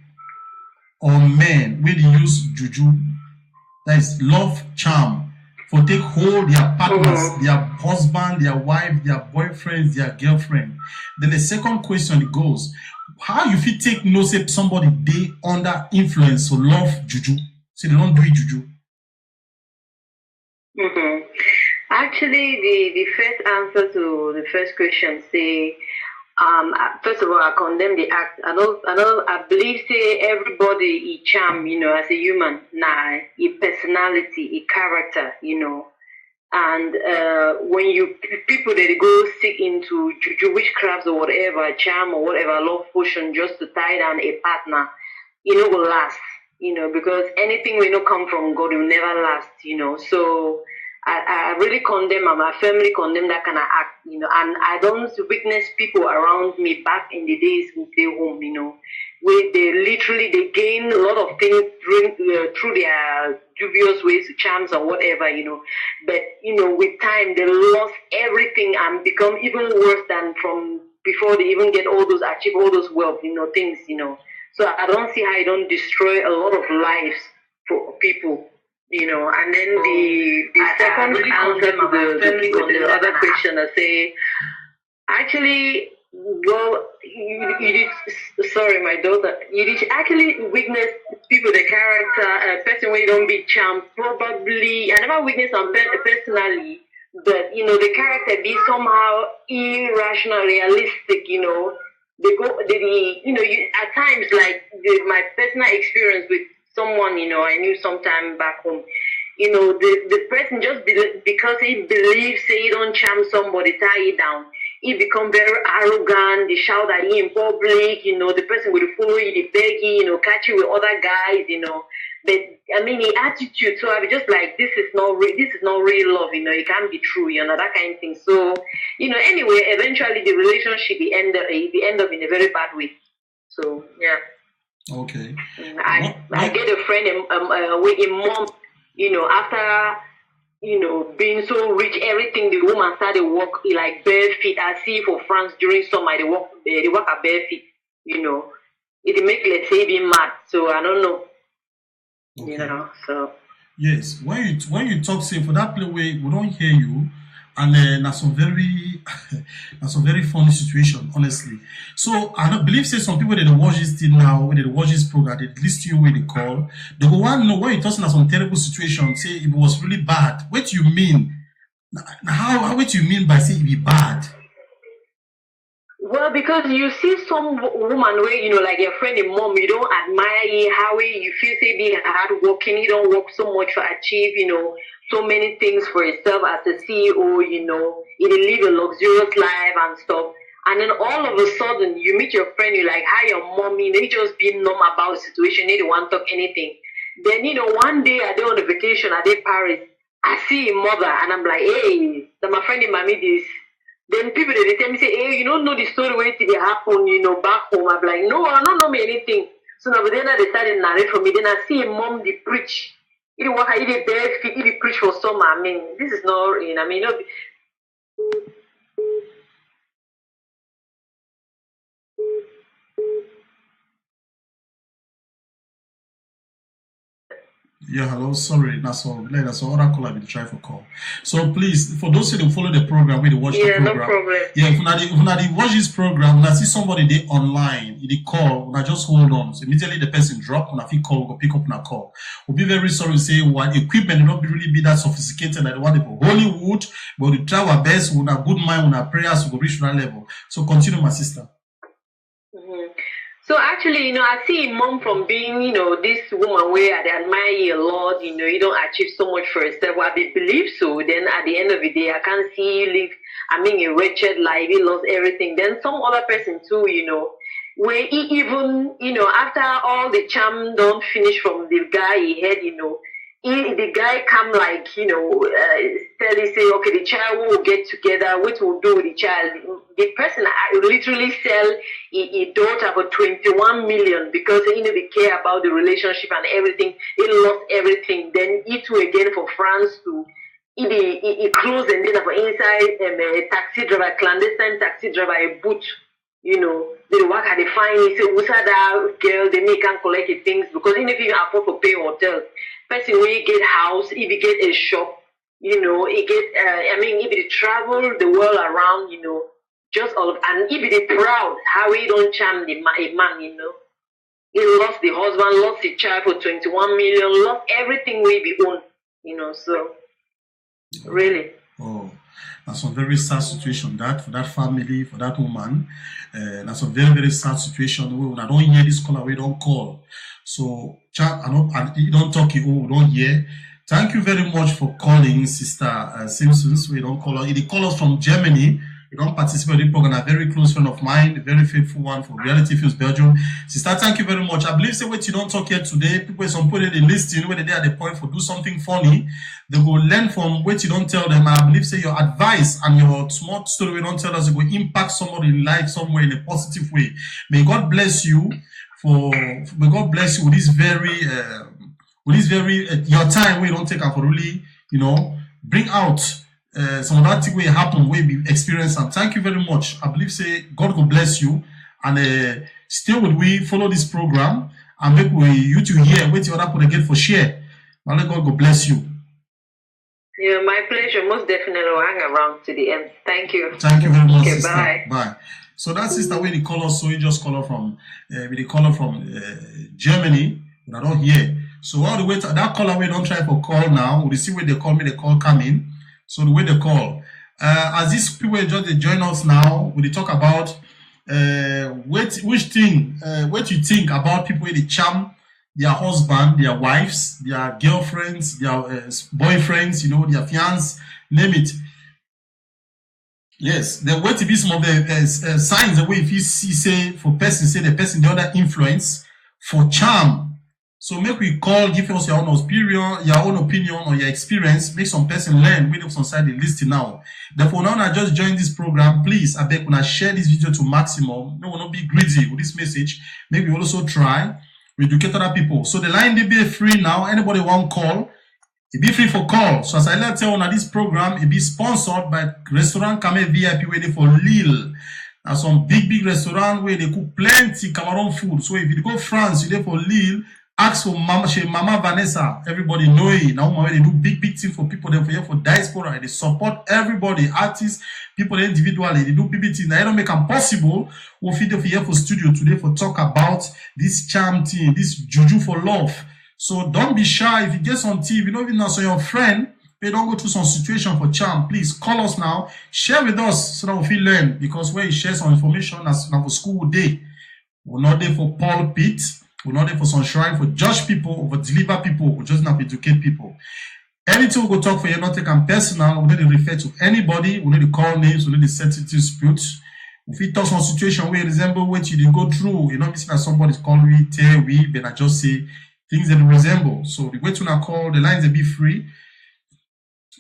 or men when they use juju, that is love charm, for take hold their partners, their husband, their wife, their boyfriends, their girlfriend? Then the second question goes, how you feel take no say somebody they under influence or love juju, so they don't do it juju? Actually, the first answer to the first question say, first of all, I condemn the act. I believe say everybody he charm, as a human, a personality, a character, And when people that go sick into juju, witchcraft or whatever, charm or whatever, love potion just to tie down a partner, will last, because anything will not come from God will never last, So I really condemn, I firmly condemn that kind of act, and I don't witness people around me back in the days we stay home, where they gain a lot of things through their dubious ways, charms or whatever, but, with time, they lost everything and become even worse than from before they even achieve all those wealth, things, So I don't see how it don't destroy a lot of lives for people. And then the second answer to the other question, I say, actually, well, sorry, my daughter, you did actually witness people, the character, person where you don't be charmed, probably, I never witnessed them personally, but, the character be somehow irrational, realistic, at times, like my personal experience with someone, I knew sometime back home, the person just because he believes say he don't charm somebody, tie it down. He become very arrogant, they shout at you in public, the person will follow you, they beg you, catch you with other guys, But I mean the attitude, so I was just like, this is not real love, it can't be true, that kind of thing. So, anyway, eventually the relationship end up in a very bad way. So yeah. Okay. I get a friend with a mom, after being so rich, everything, the woman started walk like bare feet. I see for France during summer they walk at bare feet, it make, let's say, be mad. So I don't know. Okay. So Yes, when you talk, say for that play where we don't hear you, and that's some very that's a very funny situation, honestly. So I don't believe say some people that they watch this thing now, when they watch this program, they list you when they call, they go want to know when you're talking about some terrible situation, say it was really bad. What do you mean? How what do you mean by saying it be bad? well, because you see some woman where, like your friend and mom, you don't admire how you feel say be hard working, you don't work so much to achieve, so many things for yourself as a CEO, you live a luxurious life and stuff. And then all of a sudden you meet your friend, you like, hi your mom, you just be numb about the situation, they don't want to talk anything. Then, one day I on a vacation, I did Paris, I see a mother and I'm like, hey, my friend in Miami this. Then people they tell me say, hey, you don't know the story where it happen, back home. I'm like, no, I don't know me anything. So now then they started narrate for me. Then I see a mom they preach. It work, it beg, it preach for summer. I mean, this is not, Yeah, hello. Sorry, that's all. That's all. Other call I will try for call. So please, for those who follow the program, when they watch the program, no problem. Yeah, if they watch this program, when I see somebody they online, they call, when I just hold on. So immediately the person drop, when I feel call, we'll pick up on a call. We'll be very sorry to say what equipment will not really be that sophisticated like the one for Hollywood, but we try our best. We have good mind, we have prayers, we will reach that level. So continue, my sister. So actually, I see mom from being, this woman where I admire you a lot, you don't achieve so much for yourself. Well, I believe so. Then at the end of the day, I can't see you live, a wretched life, you lost everything. Then some other person too, where he even, after all the charm don't finish from the guy he had, the guy come like, tell you, say, okay, the child will get together, what will do with the child? The person literally sell a daughter for 21 million because they care about the relationship and everything. He lost everything. Then he too again for France to he closed and then for inside a taxi driver, clandestine taxi driver, a boot. They work at the fine. He say, who's that girl? They make and collect the things because even if you afford to pay hotel, person when you get house, if you get a shop, he get. If you travel the world around, just all of, and if they proud how he don't charm a man, he lost the husband, lost the child for 21 million, lost everything we be own, so really. Oh. That's a very sad situation for that family, for that woman. That's a very, very sad situation. When I don't hear this caller, we don't call. So, chat, and you don't talk, you don't hear. Thank you very much for calling, Sister Simpsons. We don't call her. They call us from Germany. You don't participate in the program. A very close friend of mine, a very faithful one for Reality Films Belgium. Sister, thank you very much. I believe, say, what you don't talk here today, people, some people they listen, when they are at the point for do something funny, they will learn from what you don't tell them. I believe, say, your advice and your smart story we don't tell us, it will impact somebody in life somewhere in a positive way. May God bless you may God bless you with this very, your time where you don't take up for really, bring out some of that thing will happen where we experience and thank you very much. I believe say God will bless you and still will we follow this program and make you to hear what the other people get for share. And let God go bless you. Yeah, my pleasure. Most definitely will hang around to the end. Thank you. Thank you very much, okay, sister. Bye. So that sister where they call us, so you just call her from Germany, but I don't hear. So all the way to that caller we don't try for call now. We see where they call me, the call come in. So the way they call, as these people just join us now, we talk about what you think about people with the charm their husband, their wives, their girlfriends, their boyfriends, you know, their fiancés, name it. Yes, there will to be some of the signs the way if you see, say, for person, say the person, the other influence for charm. So make we call, give us your own opinion or your experience, make some person learn, we look some side the list now. Therefore, now I just join this program, please, I beg when I share this video to maximum, no will not be greedy with this message. Maybe also try, we educate other people. So the line they be free now, anybody want call, it be free for call. So as I let you on this program, it be sponsored by Restaurant Kame VIP waiting for Lille. Now some big restaurant where they cook plenty Cameroon food. So if you go France, you there for Lille, ask for Mama Vanessa. Everybody know it. Now they do big thing for people. They for diaspora. They support everybody, artists, people individually. They do big thing. Now they don't make them possible. We'll feed here for studio today for talk about this charm thing, this juju for love. So don't be shy. If you get on TV, you know, if not so your friend, they don't go through some situation for charm. Please call us now. Share with us so that we feel learn. Because when you share some information as now for school day, we're not there for pulpit. We're not there for some shrine, for judge people, or for deliver people, or just not educate people. Anything we go talk for you, not take them personal, we need to refer to anybody, we need to call names, we need to set it to dispute. If we talk some situation where you resemble what you did go through, you're not missing that somebody's calling we, tell we, but I just say things that resemble. So the way to now call, the lines will be free.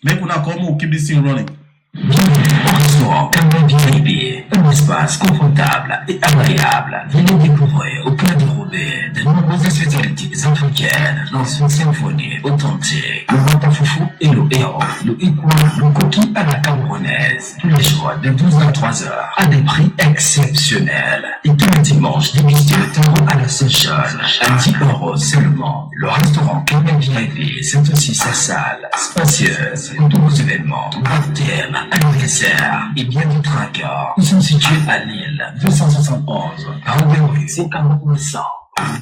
Make we now call, we'll keep this thing running. Restaurant Kame VIP, un espace confortable et agréable. Venez découvrir au plat de Robert de nombreuses spécialités africaines dans une symphonie authentique. Le matin foufou et le héros, le hikwa, le coquille à la camerounaise. Tous les jours de 12 à 3 heures à des prix exceptionnels. Et tous les dimanches, dégustez le terreau à la Seychelles à 10 € seulement. Le restaurant Kame VIP, c'est aussi sa salle spacieuse pour tous vos événements, baptêmes, anniversaire et bien d'autres encore. Nous sommes situés à Lille, 271, rue au 4100.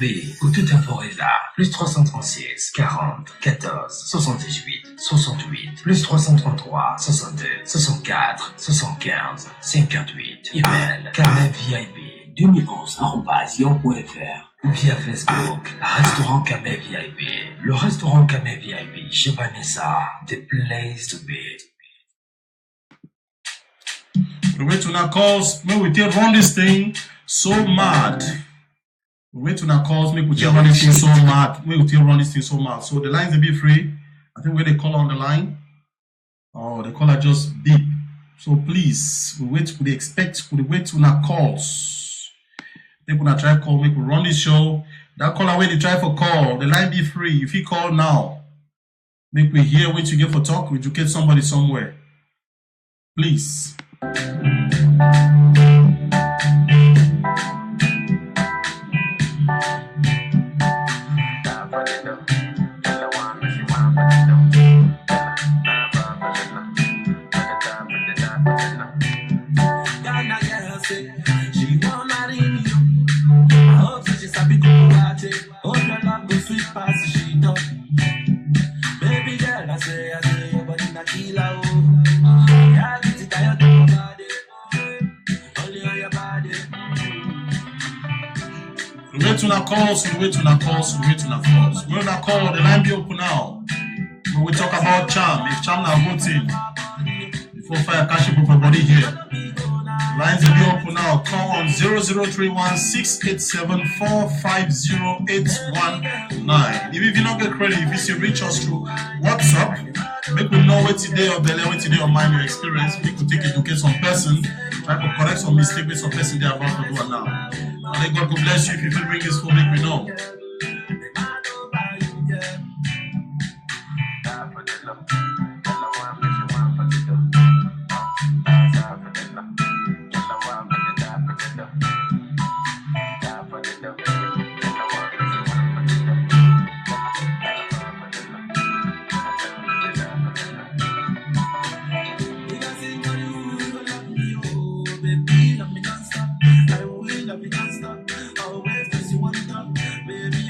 B, où toute info est là. Plus 336, 40, 14, 78, 68. Plus 333, 62, 64, 75, 58. Email, kamevip2011@yahoo.fr ou via Facebook, Restaurant Kame VIP. Le Restaurant Kame VIP chez Vanessa, the place to be. We wait to now calls, make we take run this thing so mad. We wait to now calls, make we take run this thing so mad. Make we take run this thing so mad. So the lines will be free. I think where they call on the line. Oh, the caller just beep. So please, we wait, we expect, we wait to now calls. Make we now try call, make we run this show. That caller where they try for call, the line be free. If you call now, make we hear what you get for talk, we educate somebody somewhere. Please. We wait to our calls, we wait to our calls. We're on our call, the line be open now. When we talk about charm, if charm now go in, before fire catch up everybody here. Lines will be open now. Call on 0031-687-450-819. If you not get credit, if you see reach us through WhatsApp, make we know what today or belly, what today or mind your experience. Make we take it to get some person, try to correct some mistake with some person they are about to do it now. And then God will bless you if you feel bring this phone, make me know. Baby,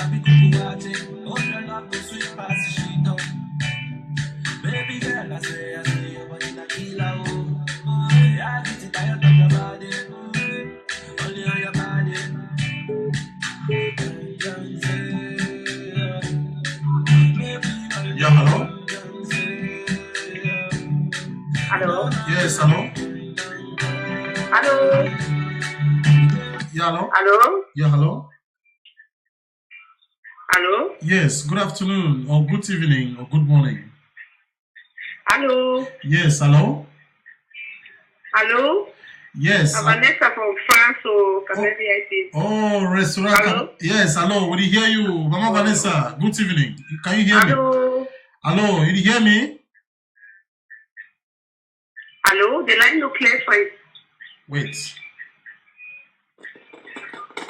sabi kukuwate. Oh, girl, not go sweet past she know. Baby girl, I say your body na killer, oh. Yeah, I get it tired of your body, only on your body. Yeah, hello? Hello? Yes, hello? Hello? Yeah, hello? Hello? Yeah, hello? Hello? Yes, good afternoon, or good evening, or good morning. Hello? Yes, hello? Hello? Yes. I'm Vanessa from France, so VIP. Oh, restaurant. Hello? Yes, hello. We hear you, Mama Vanessa. Good evening. Can you hear me? Hello? Hello, you hear me? Hello? The line look clear for you. Wait.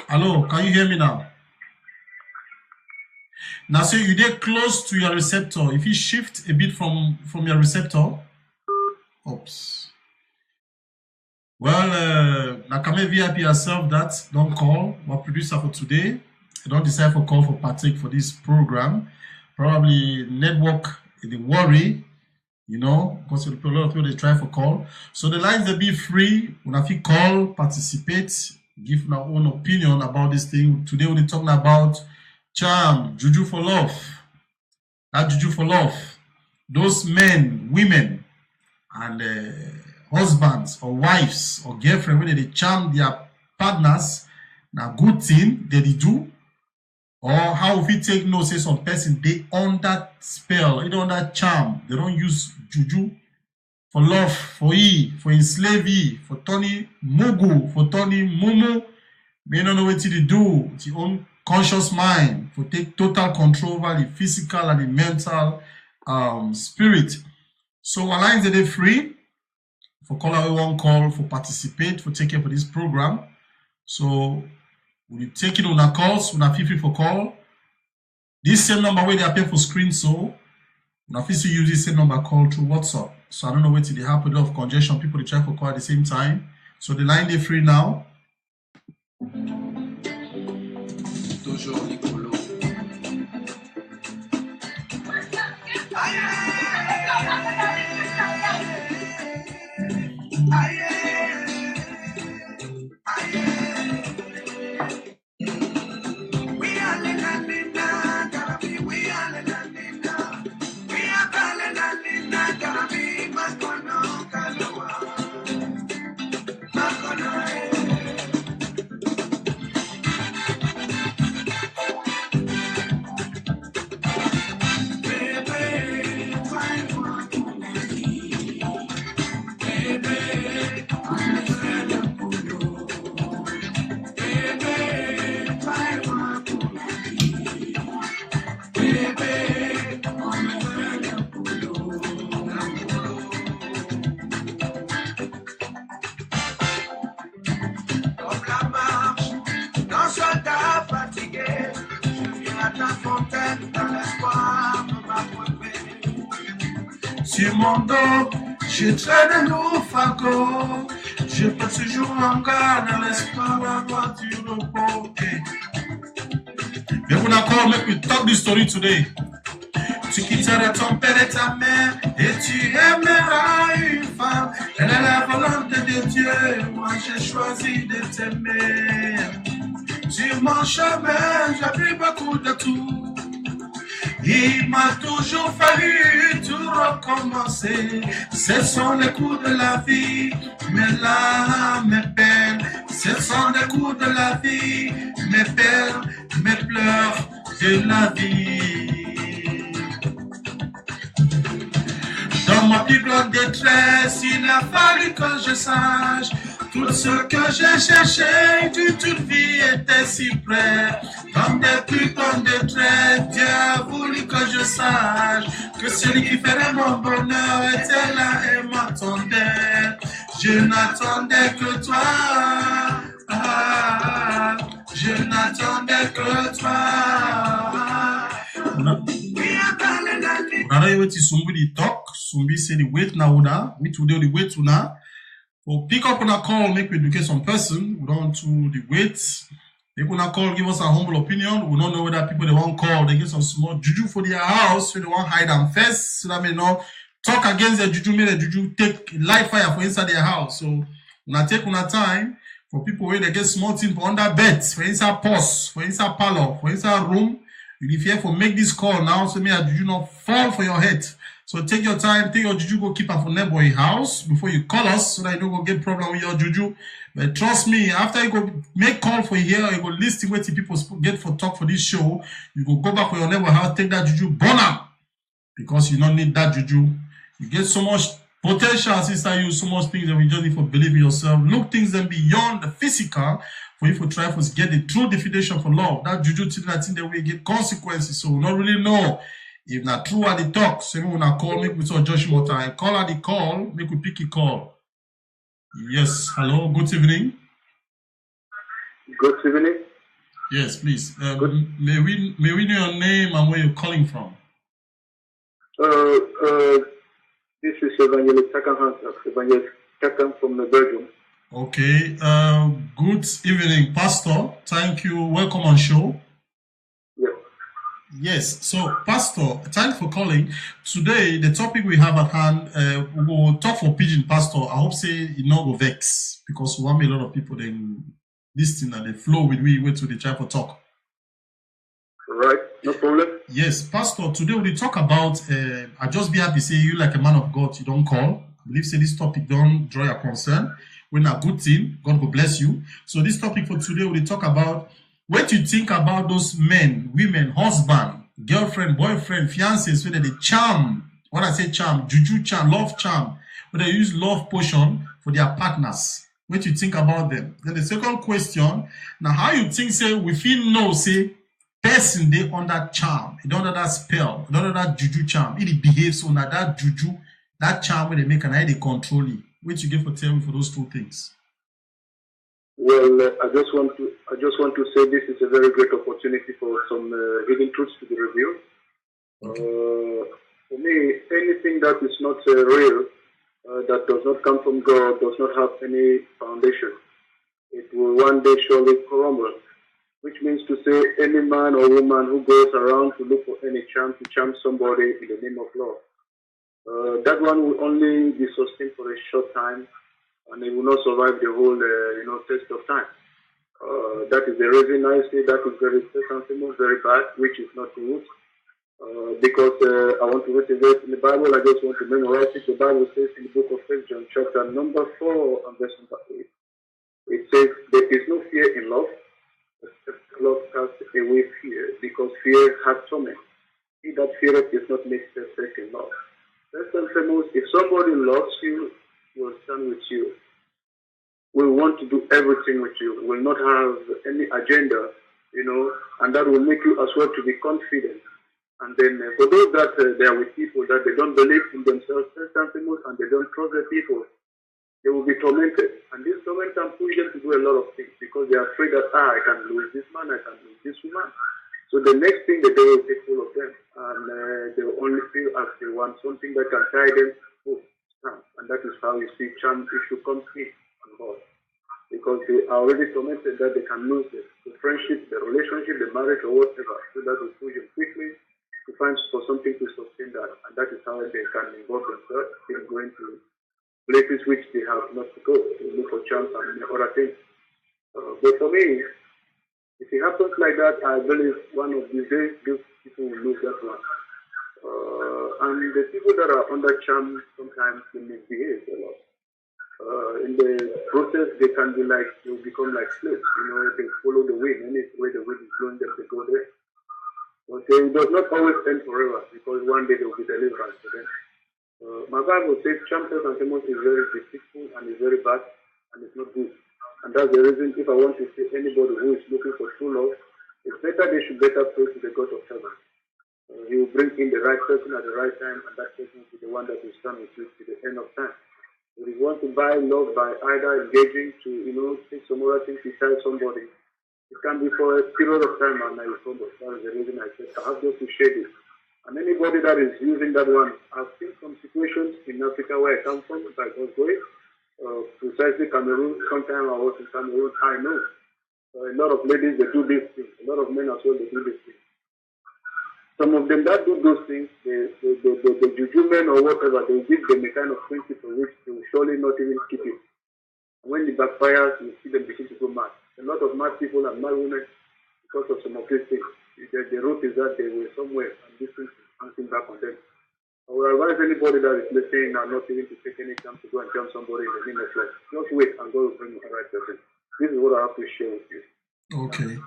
Hello, can you hear me now? Now, so you get close to your receptor. If you shift a bit from your receptor. Oops. Well, Nakame VIP herself, that don't call. My producer for today, I don't decide for call for partake for this program. Probably network, they worry, you know, because a lot of people they try for call. So the lines they be free. When if you call, participate, give our own opinion about this thing. Today we're talking about charm, juju for love. That juju for love. Those men, women, and husbands or wives or girlfriend when they charm their partners, now good thing they do, or how if you take note, say some person they on that spell, they on that charm, they don't use juju for love, for enslave, for Tony Mugu, for Tony Mumu, may not know what to do, with your own conscious mind, for take total control over the physical and the mental spirit. So our lines are they free. For call away one call, for participate, for take care for this program. So when you take it on a calls, when I feel free for call. This same number where they appear for screen, so when I feel to use this same number call through WhatsApp. So I don't know where to they have a lot of congestion, people they try for call at the same time. So the line they free now. Toujours Nicolo. Sur mon dos, je traîne nos fagots. Je peux toujours en garde dans l'espoir d'avoir du repos. Mais on encore, make we talk this story today. Tu quitteras ton père et ta mère et tu aimeras une femme. Elle est la volonté de Dieu, moi j'ai choisi de t'aimer. Sur mon chemin, j'ai pris beaucoup de tout. Il m'a toujours fallu tout recommencer. Ce sont les coups de la vie, mes larmes, mes peines. Ce sont les coups de la vie, mes peines, mes pleurs de la vie. Dans ma plus grande détresse, il a fallu que je sache tout ce que j'ai cherché toute une vie était si près. Dans des plus grandes détresse, Dieu a voulu que je sache que celui qui ferait mon bonheur était là et m'attendait. Je n'attendais que toi. Je n'attendais que toi. Unadai weti Sumbi di talk. Sumbi say the wait now una. We today the wait una. For pick up on a call, make we educate some person. We don't want to the wait. They could not call, give us a humble opinion. We don't know whether people they want call, they get some small juju for their house, so they want hide them first, so that may not talk against the juju, make the juju take live fire for inside their house. So when take una time for people where they get small thing for under beds, for inside purse, for inside parlor, for inside room. You fear for make this call now, so may a juju not fall for your head. So take your time, take your juju, go keep her for neighbor house before you call us, so that you don't go get problem with your juju. But trust me, after you go make call for here, you go listen what people get for talk for this show, you go back for your neighbor house, take that juju, burn am, because you don't need that juju. You get so much potential, sister, you so much things that we just need for believe in yourself. Look things that beyond the physical for you to try to get the true definition for love. That juju thing, that thing that we get consequences, so we don't really know. If not true at the talk, so when I call, make we saw Josh more time. Call at the call, make we pick a call. Yes, hello, good evening. Good evening. Yes, please. May we know your name and where you're calling from? This is Evangelist Takam from Belgium. Okay. Good evening, Pastor. Thank you. Welcome on show. Yes, so Pastor, thanks for calling. Today, the topic we have at hand, we will talk for Pidgin, Pastor. I hope say you know go vex, because we want a lot of people then listen and they flow with we wait till they try for talk. Right, no problem. Yes, Pastor, today we talk about, I just be happy to say you like a man of God, you don't call. I believe say this topic don't draw your concern. We're a good thing, God will bless you. So this topic for today, we talk about what you think about those men, women, husband, girlfriend, boyfriend, fiancés, whether they charm, when I say charm, juju charm, love charm, whether they use love potion for their partners. What you think about them? Then the second question, now how you think, say, we feel no, say, person they under charm, they under that spell, they under that juju charm, it behaves so now that juju, that charm where they make and how they control it. What you get for tell me for those two things? Well, I just want to say this is a very great opportunity for some hidden truths to be revealed. Okay. For me, anything that is not real, that does not come from God, does not have any foundation, it will one day surely crumble. Which means to say, any man or woman who goes around to look for any charm to charm somebody in the name of love, that one will only be sustained for a short time. And it will not survive the whole, test of time. That is the reason I say that is very sensible, very bad, which is not good. Because I want to read a verse in the Bible, I just want to memorize it. The Bible says in the book of 1 John, chapter number 4, and verse number 8, it says, there is no fear in love, except love casts away fear, because fear has torment. He that feareth is not made perfect in love. First and foremost, if somebody loves you, will stand with you, will want to do everything with you, will not have any agenda, and that will make you as well to be confident. And then for those that they are with people that they don't believe in themselves, and they don't trust their people, they will be tormented. And this torment can push them to do a lot of things because they are afraid that, I can lose this man, I can lose this woman. So the next thing that they will take full of them, and they will only feel as they want something that can tie them. And that is how you see charm issue comes in on board. Because they are already tormented that they can lose the friendship, the relationship, the marriage, or whatever. So that will push them quickly to find for something to sustain that. And that is how they can involve themselves in going to places which they have not to go to look for charms and other things. But for me, if it happens like that, I believe one of these days, these people will lose that one. And the people that are under charm sometimes they misbehave a lot. In the process, they can be like, they become like slaves. They follow the wind. Any way the wind is blowing them, they go there. But it does not always end forever because one day there will be deliverance for them. My Bible says charm first and foremost is very deceitful and is very bad and it's not good. And that's the reason if I want to see anybody who is looking for true love, it's better they should better pray to the God of heaven. He will bring in the right person at the right time, and that person will be the one that will stand with you to the end of time. If you want to buy love by either engaging to, take some other things beside somebody, it can be for a period of time and I will crumble. That is the reason I said I have just to share this. And anybody that is using that one, I've seen some situations in Africa where I come from, like I was going, precisely Cameroon. Sometime I was in Cameroon, I know. A lot of ladies, they do these things. A lot of men as well, they do these things. Some of them that do those things, the juju men or whatever, they give them a kind of principle which they will surely not even keep it. And when it backfires, you see them begin to go mad. A lot of mad people and mad women because of some of these things. The root is that they were somewhere and this thing is bouncing back on them. I will advise anybody that is listening now not even to take any chance to go and jump somebody in the name of life. Just wait and God will bring the right person. This is what I have to share with you. Okay,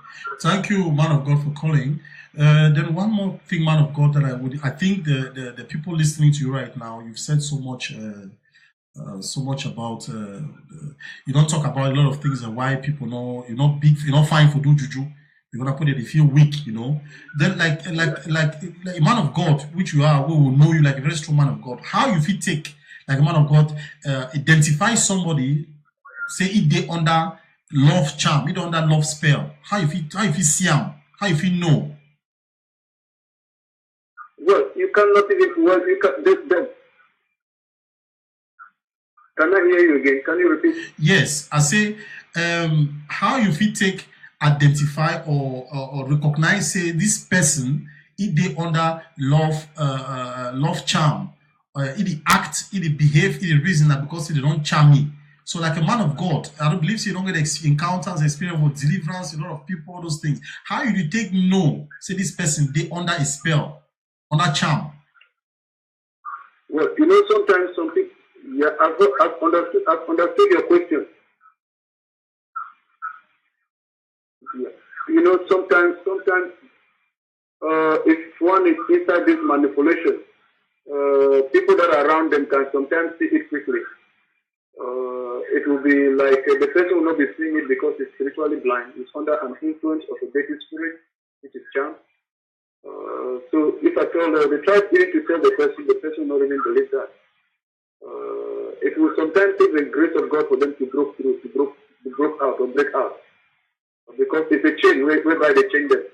thank you, man of God, for calling. Then one more thing, man of God, that I think the people listening to you right now, you've said so much about. You don't talk about a lot of things and why people know you're not big, you're not fine for do juju. You're gonna put it, they feel weak, you know. Then like a man of God, which you are, we will know you like a very strong man of God. How you feel take like a man of God, identify somebody, say if they under love charm, either under love spell. How you feel see them? How you feel know? Well, you cannot even you can them. Can I hear you again? Can you repeat? Yes, I say how you feel take identify or recognize say this person if they under love charm, if they act, if they behave, if they reason that because they don't charm me. So like a man of God, I don't believe so you don't get encounters, experience with deliverance, a lot of people, all those things. How you take no, say this person, they under a spell, under charm? Well, you know, sometimes some people, yeah, I've understood your question. Yeah. You know, sometimes, if one is inside this manipulation, people that are around them can sometimes see it quickly. It will be like the person will not be seeing it because it's spiritually blind. It's under an influence of a dirty spirit, which is charm. So if I tell they try even to tell the person will not even believe that. It will sometimes take the grace of God for them to break through, to break out or break out. Because it's a chain whereby they chain them.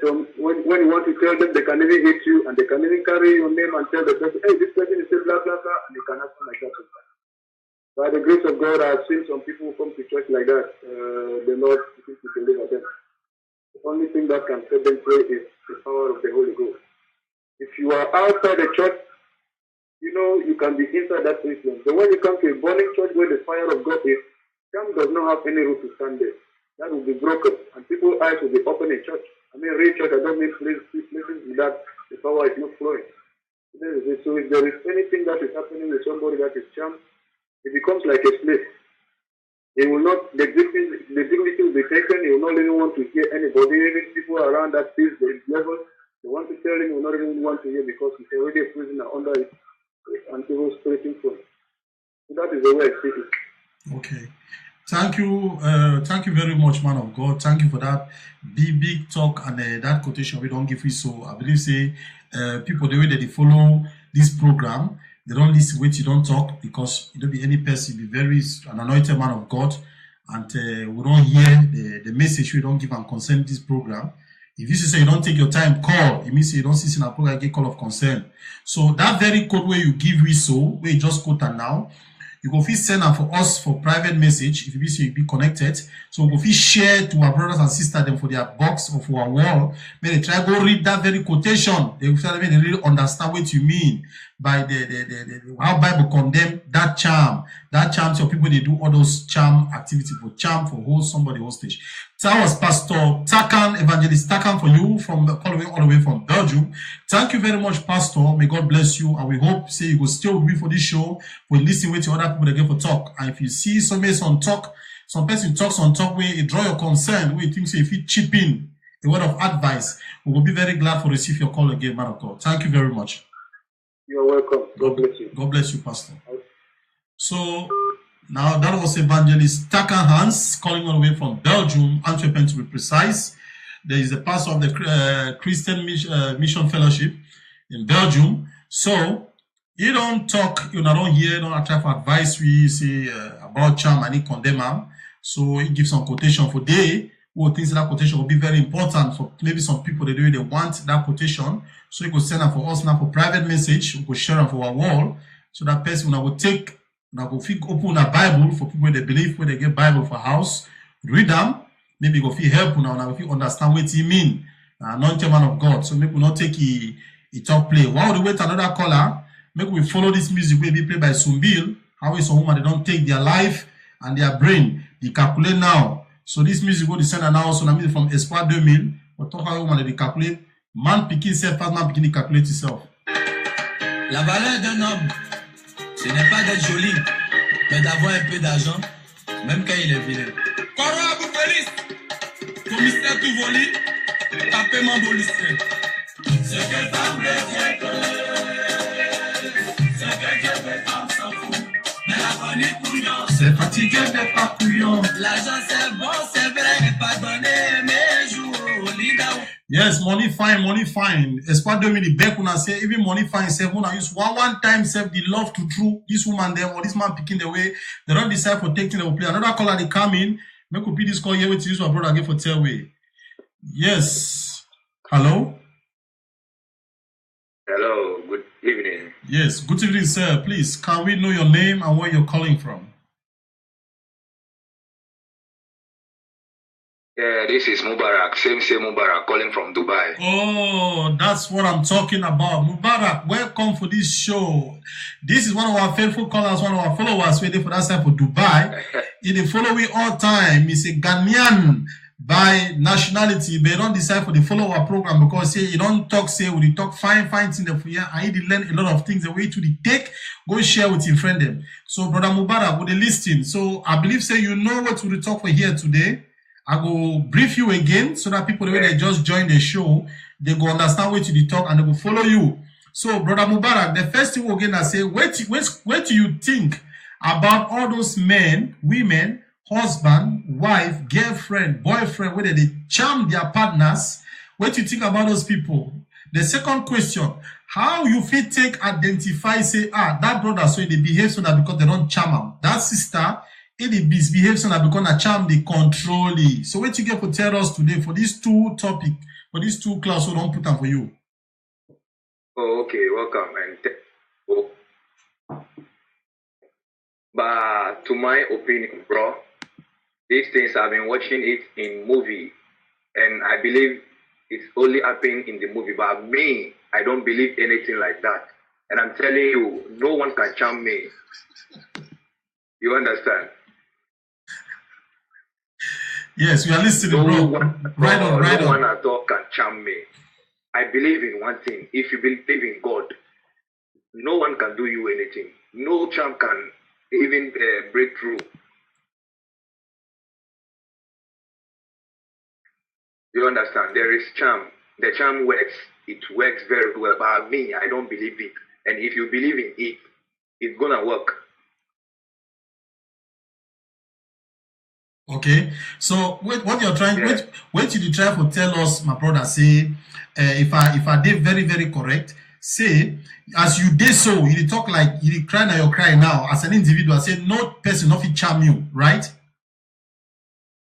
So when you want to tell them, they can even hit you and they can even carry your name and tell the person, hey, this person is saying blah, blah, blah, and you can act like that. By the grace of God, I've seen some people come to church like that. The Lord begins to deliver them. The only thing that can set them free is the power of the Holy Ghost. If you are outside the church, you know, you can be inside that influence. But when you come to a burning church where the fire of God is, charm does not have any root to stand there. That will be broken, and people's eyes will be open in church. I mean, real church, I don't mean places that the power is not flowing. So if there is anything that is happening with somebody that is charmed, it becomes like a slave. He will not, the dignity will be taken. He will not even want to hear anybody. Even people around that peace, the level, they want to tell him, he will not even want to hear because he's already a prisoner under an evil spirit influence. So that is the way I see it. Okay. Thank you very much, man of God. Thank you for that big talk and that quotation we don't give you. So I believe say people the way that they follow this program, they don't listen, wait, you don't talk because you don't be any person, be very an anointed man of God, and we don't hear the message we don't give and concern this program. If you say you don't take your time, call. It means you don't see in a program get call of concern. So that very code where you give we so where you just quote and now. You go fit send them for us for private message if you be so you be connected. So we go fit share to our brothers and sisters them for their box or for our wall. May they try go read that very quotation. They will try to really understand what you mean by the how Bible condemn that charm. That charm so people they do all those charm activity for charm for hold somebody hostage. So that was Pastor Takan, Evangelist Takan for you from all the way from Belgium. Thank you very much, Pastor. May God bless you. And we hope say you will still with me for this show. We'll listen with other people again for talk. And if you see somebody on talk, some person talks on talk where you draw your concern, where you think say if you chip in a word of advice, we will be very glad to receive your call again, man of God. Thank you very much. You're welcome. God bless you. God bless you, Pastor. So now that was Evangelist Takan Hans calling all the way from Belgium, Antwerp to be precise. There is a pastor of the Christian Mission Fellowship in Belgium. So you don't talk, you don't hear, you don't try for advice we say about charm and he condemn him. So he gives some quotation for day. Who thinks that quotation will be very important for maybe some people they want that quotation. So you could send them for us now for private message. We could share them for our wall. So that person will take. Now go open a Bible for people they believe when they get Bible for house. read them. Maybe go feel help now if you understand what he mean. Anointed man of God. So maybe we not take a top play. While we wait another caller, maybe we follow this music will be played by Sumbil. How is some woman they don't take their life and their brain. They calculate now. So this music will descend and now so I mean from Espoir 2000. But talk how woman they calculate. Man picking self, man picking calculate himself. La valeur d'un homme, ce n'est pas d'être joli, mais d'avoir un peu d'argent, même quand il est vilain. Coro Abou Félix, commissaire Touvoli, tapé Mambolustre. Ce que femme veut dire ce que Dieu veut femme s'en fout. Mais la bonne est couillon, c'est fatigué mais pas couillon. L'argent c'est bon, c'est vrai, mais pas donné mes jours. Yes, money fine. Espoir 2000, the back when I say even money fine, self when I use one time self the love to true this woman them or this man picking the way they don't decide for taking the play. Another caller they come in, make up this call here with use my brother again for tell way. Yes. Hello? Hello, good evening. Yes, good evening, sir. Please, can we know your name and where you're calling from? Yeah, this is Mubarak, same Mubarak, calling from Dubai. Oh, that's what I'm talking about. Mubarak, welcome for this show. This is one of our faithful callers, one of our followers waiting for that side for Dubai. He they follow me all time. He's a Ghanaian by nationality, but he don't decide for the follow our program because say you don't talk, say we talk fine things for you, and he learn a lot of things the way to the take, go share with your friend them. So brother Mubarak, with the listing. So I believe say you know what we talk for here today. I go brief you again so that people when they just join the show, they go understand what you talk and they will follow you. So, Brother Mubarak, the first thing again I say, what do you think about all those men, women, husband, wife, girlfriend, boyfriend, whether they charm their partners? What do you think about those people? The second question, how you fit take identify, say, that brother, so they behave so that because they don't charm him. That sister, it misbehaves and become a charm they control it. So what you get for tell us today for these two topic, for these two classes, so don't put them for you. Oh, okay, welcome. But to my opinion, bro, these things I've been watching it in movie, and I believe it's only happening in the movie. But me, I don't believe anything like that. And I'm telling you, no one can charm me. You understand? Yes, we are listening, no bro. One, right on. No one at all can charm me. I believe in one thing. If you believe in God, no one can do you anything. No charm can even break through. You understand? There is charm. The charm works. It works very well. But me, I don't believe it. And if you believe in it, it's gonna work. Okay, so what you're trying, wait till you try to tell us, my brother, say, if I did very, very correct, say, as you did so, you talk like, you cry now, you're crying now, as an individual, say, no person, nothing charm you, right?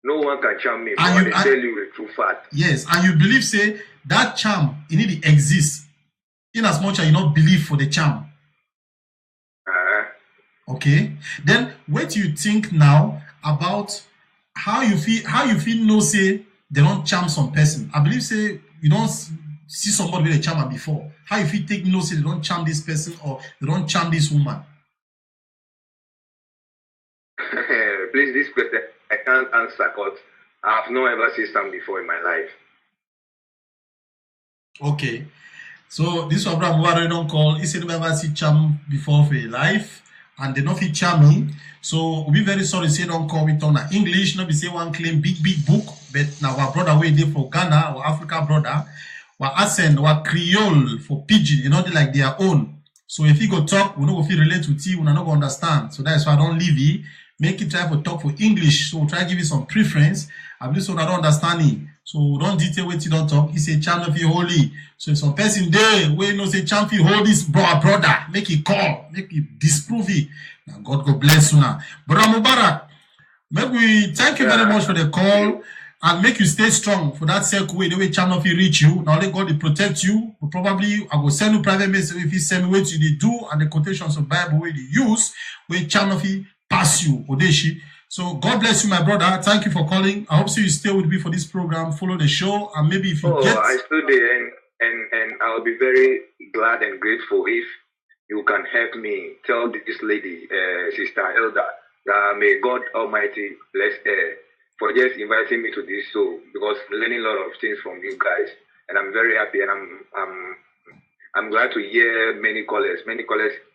No one can charm me, but I tell you the true fact. Yes, and you believe, say, that charm, it need to exist, in as much as you not believe for the charm. Okay, then what do you think now about how you feel no say they don't charm some person? I believe say you don't see somebody with a charmer before. How you feel take no say they don't charm this person or they don't charm this woman? Please, this question I can't answer because I have not ever seen some before in my life. Okay, so this one brother Mubarak don't call. He said never see charm before for a life. And they not fit charm me. So we very sorry say don't call it on English, not be say one claim big book, but now our brother way there for Ghana, our Africa brother, our accent, our Creole for Pidgin, you know, they like their own. So if you go talk, we not go feel relate with you, we not go understand. So that's why I don't leave it. Make it try to talk for English. So we'll try to give you some preference. I believe so I don't understand it. So don't detail what you don't talk. He say charm of you holy. So if some person there where you know say charm you hold this brother, make it call, make it disprove it. Now God go bless you now. Brother Mubarak, maybe we thank you very much for the call and make you stay strong for that circle way the way charm of you reach you. Now let God will protect you. But probably I will send you private message if you send me what you do and the quotations of Bible where they use where charm of you pass you Odeshi. So God bless you, my brother. Thank you for calling. I hope so you stay with me for this program, follow the show, and maybe if you I stood there and I'll be very glad and grateful if you can help me tell this lady, Sister Elder, that may God Almighty bless her for just inviting me to this show, because I'm learning a lot of things from you guys, and I'm very happy, and I'm glad to hear many callers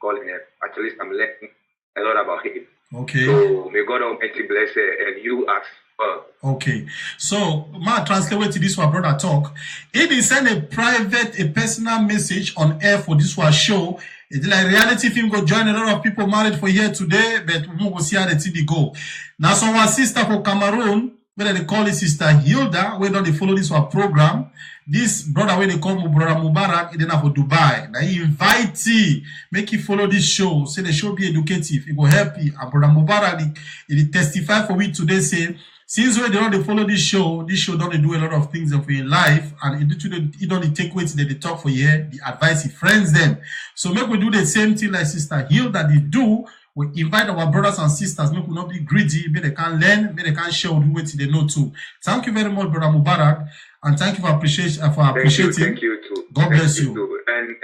calling her. At least I'm learning a lot about him. Okay. So may God Almighty bless her and you as well. Okay. So, ma translate to this one, brother talk. If he send a personal message on air for this one show, it's like reality film go join a lot of people married for here today, but we will see how the TV go. Now, some sister for Cameroon, whether they call it Sister Hilda, whether they follow this one program, this brother when they call Brother Mubarak, he then for Dubai. Now he invite you, make you follow this show, say the show be educative, it will help you. And Brother Mubarak, he testify for we today, say, since when they follow this show don't do a lot of things for your life, and it don't take weight that they talk for you, the advice he friends them. So make we do the same thing like Sister Hilda they do. We invite our brothers and sisters, make we not be greedy, maybe they can learn, maybe they can share with what they know too. Thank you very much, Brother Mubarak, and thank you for appreciating. Thank you too. God bless you. Too. And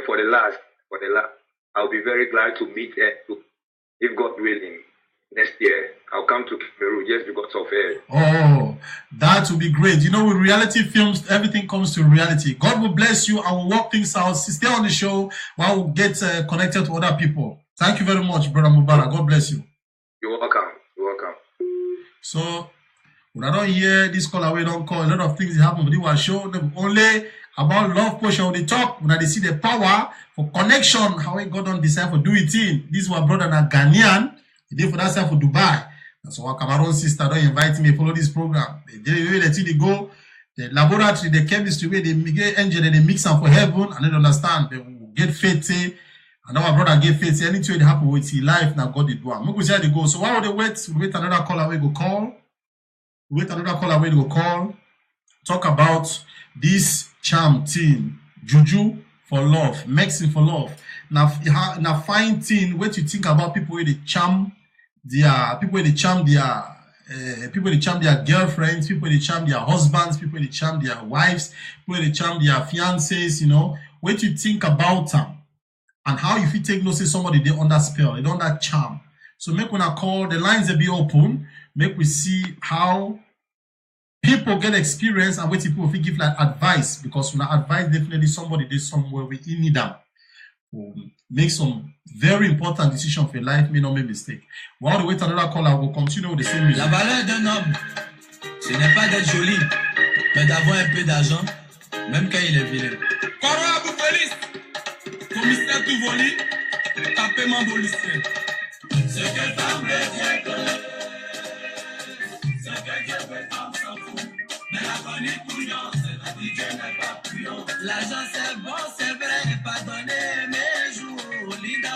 for the last, I'll be very glad to meet her too, if God willing. Next year, I'll come to Peru just because of her. Oh, that would be great. You know, with reality films, everything comes to reality. God will bless you. I will work things out. Stay on the show while we get connected to other people. Thank you very much, Brother Mubarak. God bless you. You're welcome. You're welcome. So, when I don't hear this call away, don't call. A lot of things happen with our show. Only about love portion of the talk. When they see the power for connection, how God don't decide for do it in. This is our brother na Ghanaian. He did for that side for Dubai. That's why Cameroon sister don't invite me to follow this program. They go, the laboratory, the chemistry, where they get engine and they mix them for heaven, and they don't understand. They will get faith. And our brother get faith. Anything that happen with his life, now God did one. Look where they go. So why would they wait? We wait another call away, go call. Wait another call away, go call. Talk about this charm thing, juju for love, medicine for love. Now fine thing. What you think about people where they charm their people where they charm their people they charm their girlfriends, people they charm their husbands, people they charm their wives, people they charm their fiancés. You know what you think about them and how if you take notice somebody they under spell, they under charm. So make when I call the lines they be open. Make we see how people get experience and what people will give like advice, because when I advise definitely somebody there's somewhere we need them. Make some very important decision for your life, may not make mistake. While we wait another call, I will continue with the same music. La valeur d'un homme, ce n'est pas d'être joli, mais d'avoir un peu d'argent, même quand il est vilain. Cora Boufolis, commissaire Touvoli, tapement bolicier. Ce que femme veut Dieu connaît, ce que Dieu veut femme s'en fout, mais la bonne couillon, c'est-à-dire Dieu n'est pas couillon. L'argent c'est bon, c'est vrai, et pardonner mes jours. Linda,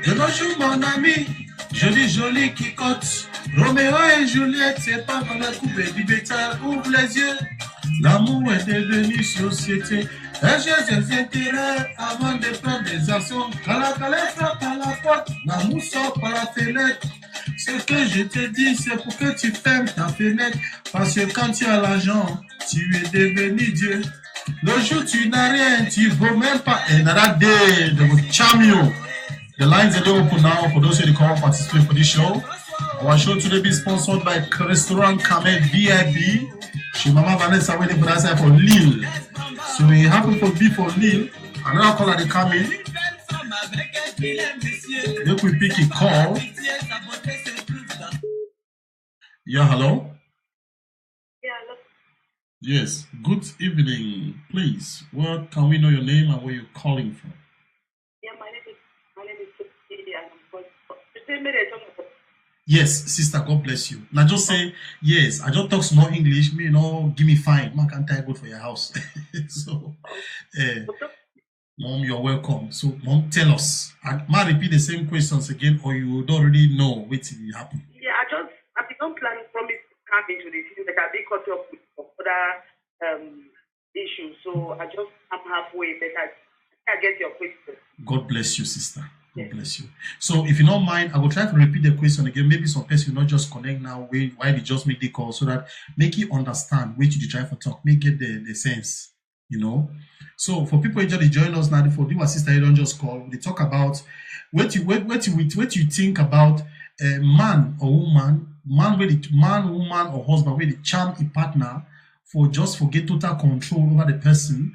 de nos jours, mon ami, joli, joli qui cote. Roméo et Juliette, c'est pas dans la coupée du bétail. Ouvre les yeux, l'amour est devenu société. Et j'ai des intérêts avant de prendre des actions. Quand la calèche frappe à la porte, l'amour sort par la fenêtre. Ce que je te dis, c'est pour que tu fermes ta fenêtre. Parce que quand tu as l'argent, tu es devenu Dieu. Le jour où tu n'as rien, tu ne vaux même pas. Another day, they will charm you. The lines are open now for those who come and participate for this show. Our show today be sponsored by Restaurant Kamet VIP. She Mama Vanessa waiting for that side for Lille. So we happen for B for Lille. Another caller they come in. If we pick a call. Yeah, hello? Yeah, hello. Yes, good evening. Please, what can we know your name and where you're calling from? Yeah, my name is Sophie, and I'm calling. Yes, sister, God bless you. Now just say, yes, I just talk small English, me, you know, give me fine. Man can't tie good for your house. So, Mom, you're welcome. So, Mom, tell us. I might repeat the same questions again, or you would already know what will happen. Yeah, I become planning from it to come into the thing that I be caught up with other issues. So I just come halfway, but I get your question. God bless you, sister. God bless you. So, if you don't mind, I will try to repeat the question again. Maybe some person will not just connect now. Why they just make the call so that make you understand which you try to talk, make it the sense. You know. So, for people who just join us now, for you, sister, you don't just call. They talk about what you think about a man or woman, woman or husband, where they charm a partner for get total control over the person,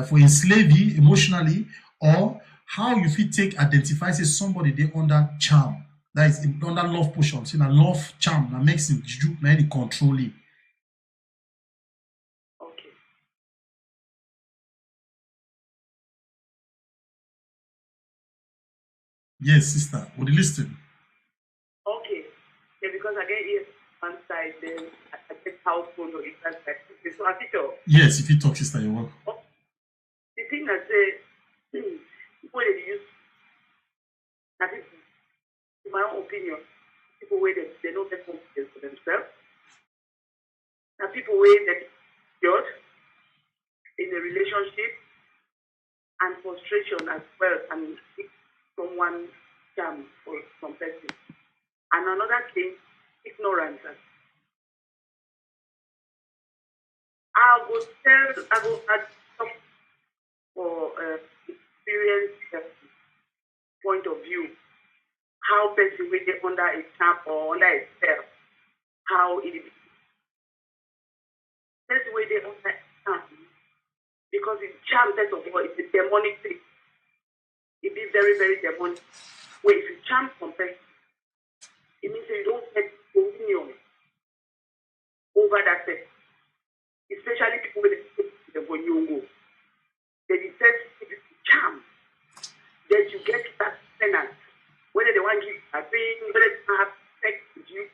for enslave you emotionally, or how you feel identify say somebody they under charm, that is under love potion, say na love charm that makes him juju na the control it. Okay. Yes, sister, would you listen? Okay. Yeah, because I get here one side, then I get household or different side. Okay, so I think yes, if you talk, sister, you're welcome. The thing I say, people they use, I think, in my own opinion, people where they don't get confidence for themselves. Now people where they God in a relationship and frustration as well, and someone charm for some person. And another thing, ignorance. I go talk for experience point of view, how person will get under a charm or under a spell, how it is. Person will get under a charm, because it's charm, first of all, it's a demonic thing. It is very, very demonic. When if you charm some person, it means that you don't get dominion over that person. Especially people with the Gonyongo. They decide to charm. Then you get that tenant. Whether they want to give a thing, whether they have sex with you,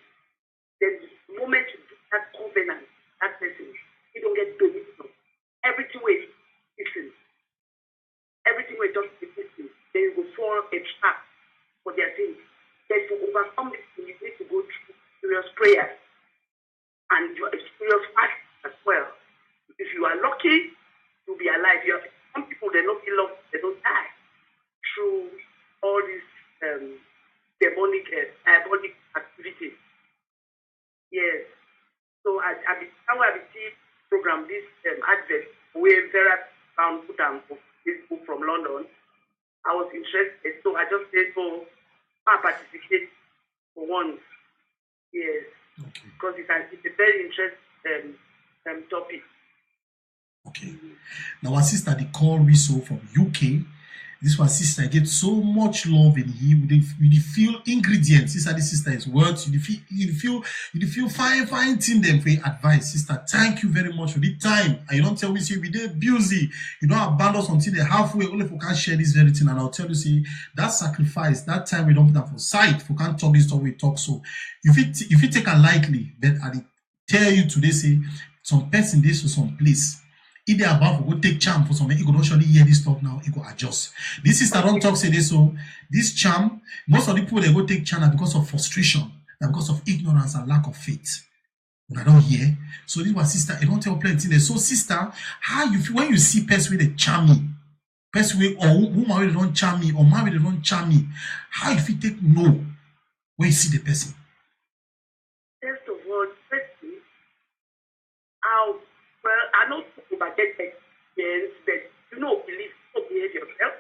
then the moment you do that covenant, that person, you don't get dominion. Everything will listen. Everything will just be listening. Then you go fall a trap for their things. Then to overcome this, you need to go through serious prayers and your serious fast as well. If you are lucky, you'll be alive. Some people, they don't be loved, they don't die through all this demonic, diabolic activity. Yes. So I see program, this advert, where Vera found put on Facebook from London. I was interested, so I just said, so I participate for once. Yes. Okay. Because it's a very interesting topic. Okay. Now our sister they call Riso from UK. This one sister get so much love in him. You feel ingredients. This sister is words. You feel fine thing them for your advice. Sister, thank you very much for the time. And you don't tell me say we did busy. You don't abandon us until they halfway. Only if we can share this very thing. And I'll tell you, see, that sacrifice, that time we don't put that for sight. If we can't talk this stuff, we talk so. If you take it lightly, but I tell you today, say some person this or some place. If they about to go take charm for something, you could actually hear this talk now, you go adjust. This sister don't talk say this, so this charm, most of the people they go take charm because of frustration, and because of ignorance and lack of faith. But I don't hear. So this was sister, I don't tell plenty there. So sister, how you feel when you see person with a charming, person with or woman with don't charm me, or man with don't charm me, how you feel take no when you see the person? First of all, how well I know about that experience, but you know, behave yourself.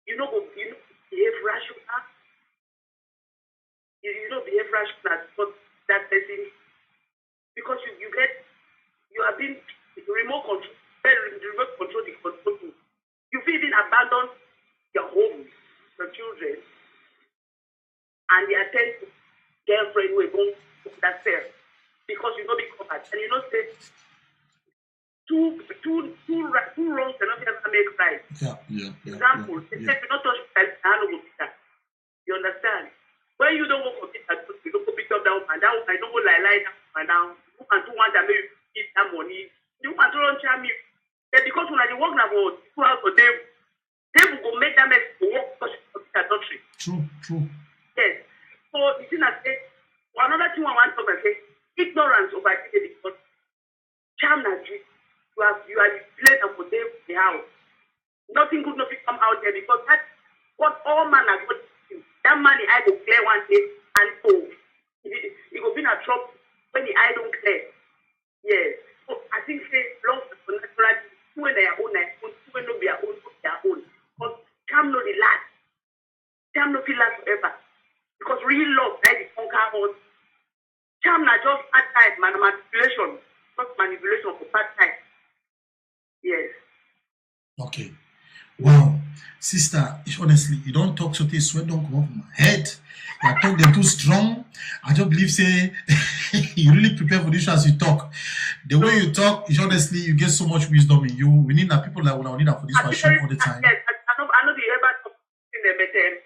You know, behave rational. You know, behave rational for that person, because you have been remote control the control. You've even abandoned your home, your children, and they attend to girlfriend who are going to that fair because you know be covered, and you know say. Two wrongs cannot ever make right. Example, they say you not touch that. You understand? When you don't go for it, you don't go pick up that woman don't go lie down. You woman don't want to make you give that money. You woman don't charm you. Then because when I work now for 2 hours for them, they will go make that mess to work because you commit adultery. True. Yes. So the thing I say, another thing I want to say, ignorance over it because charm na you are the place and for them the house. Nothing good nothing come out there because that's what all man has got. That man I go clear one day and so he go be in a trouble when the eye don't clear. Yes. So I think say love supernatural two in their own, two in no be their own. But charm no the last. Charm no feel last forever. Because real love I the conquer us. Charm na just bad time, manipulation. Just manipulation for bad time. Yes. Okay. Wow. Sister, honestly, you don't talk so this sweat don't come off my head. You talk them too strong. I just believe say you really prepare for this as you talk. The way you talk, honestly, you get so much wisdom in you. We need that people that will need that for this one show all the time. Yes, I know the ever talk in the better.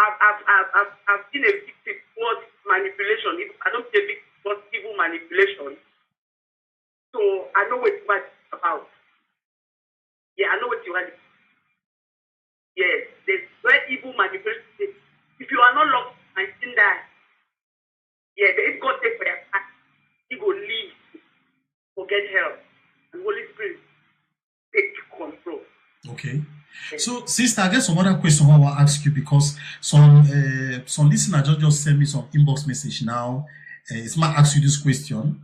I've seen a victim towards manipulation. I don't see a victim towards evil manipulation. So I know what it's about. Yeah, I know what you want. Yes, there's where evil manipulation is. If you are not locked and in that, yeah, if God takes for your heart, He will leave, forget help, and Holy Spirit take control. Okay. So, sister, I guess some other question I will ask you because some listener just send me some inbox message now. It's might ask you this question.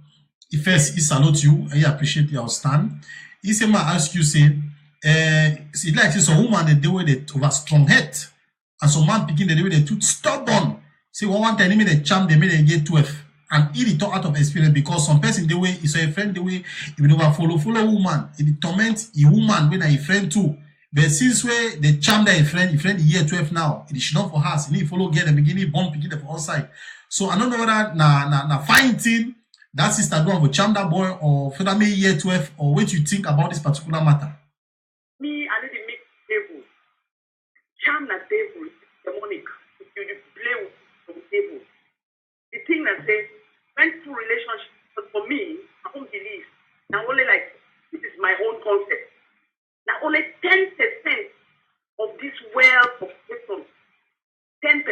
First, he salute you and he appreciate your stand. He say, might ask you, say, it's like some woman the way they over strong head, and some man picking the way they too stubborn. Say one time they made a charm, they made a get 12. And he talk out of experience because some person the way is a friend the way even over follow woman, it torment a woman when a friend too. But since way the charm that a friend year 12 now, it is not for us. He need follow get them beginning born picking them outside. So I don't know whether na fighting that sister go for charm that boy or for that year 12 or what you think about this particular matter. Me, I need to make devil. Charm na devil, demonic. If you play with the devil. The thing that says, when two relationships, but for me, I don't believe. Now only like, this is my own concept. Now only 10% of this wealth of wisdom, 10%,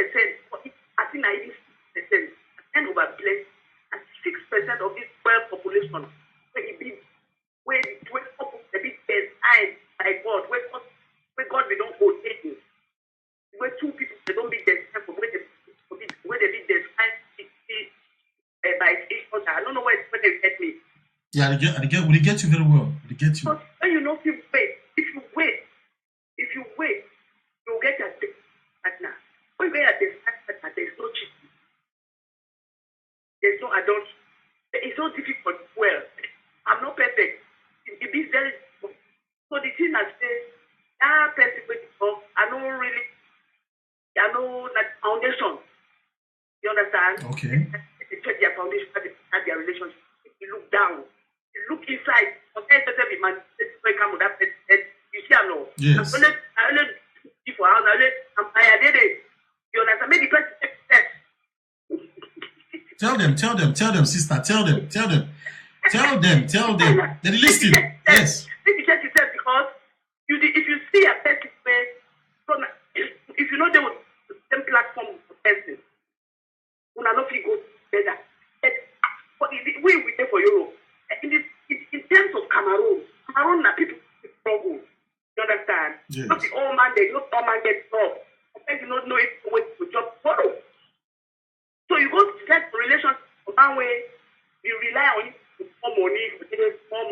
I think I even 6%, 10 over blessed, and 6% of this wealth population, where it be, where couple a bit designed by God, where God we don't hold anything. Where two people they don't be designed for where they be designed by each other. I don't know where they get me. Yeah, they get you very well. They get you. But when you know people wait, if you wait, you'll get a partner. When you get a partner, there's no cheating. There's no adultery. It's so difficult. Well, I'm not perfect. It is very difficult. So the thing I say, person will talk, I know that foundation. You understand? Okay. They check their foundation, have their relationship. You look down. You look inside. You see, I know. Yes. I only for house. I'm tired. You understand? Maybe the person Tell them, sister. Tell them. They're listening. Yes. Maybe just yourself because if you see a person where, if you know they would same platform for person, we are not go together. But we there for Europe. In terms of Cameroon are people struggle. You understand? Yes. Not the old man, not all man gets job. Sometimes you don't know if you wait for job tomorrow. So you go to get a relationship one way, you rely on it for more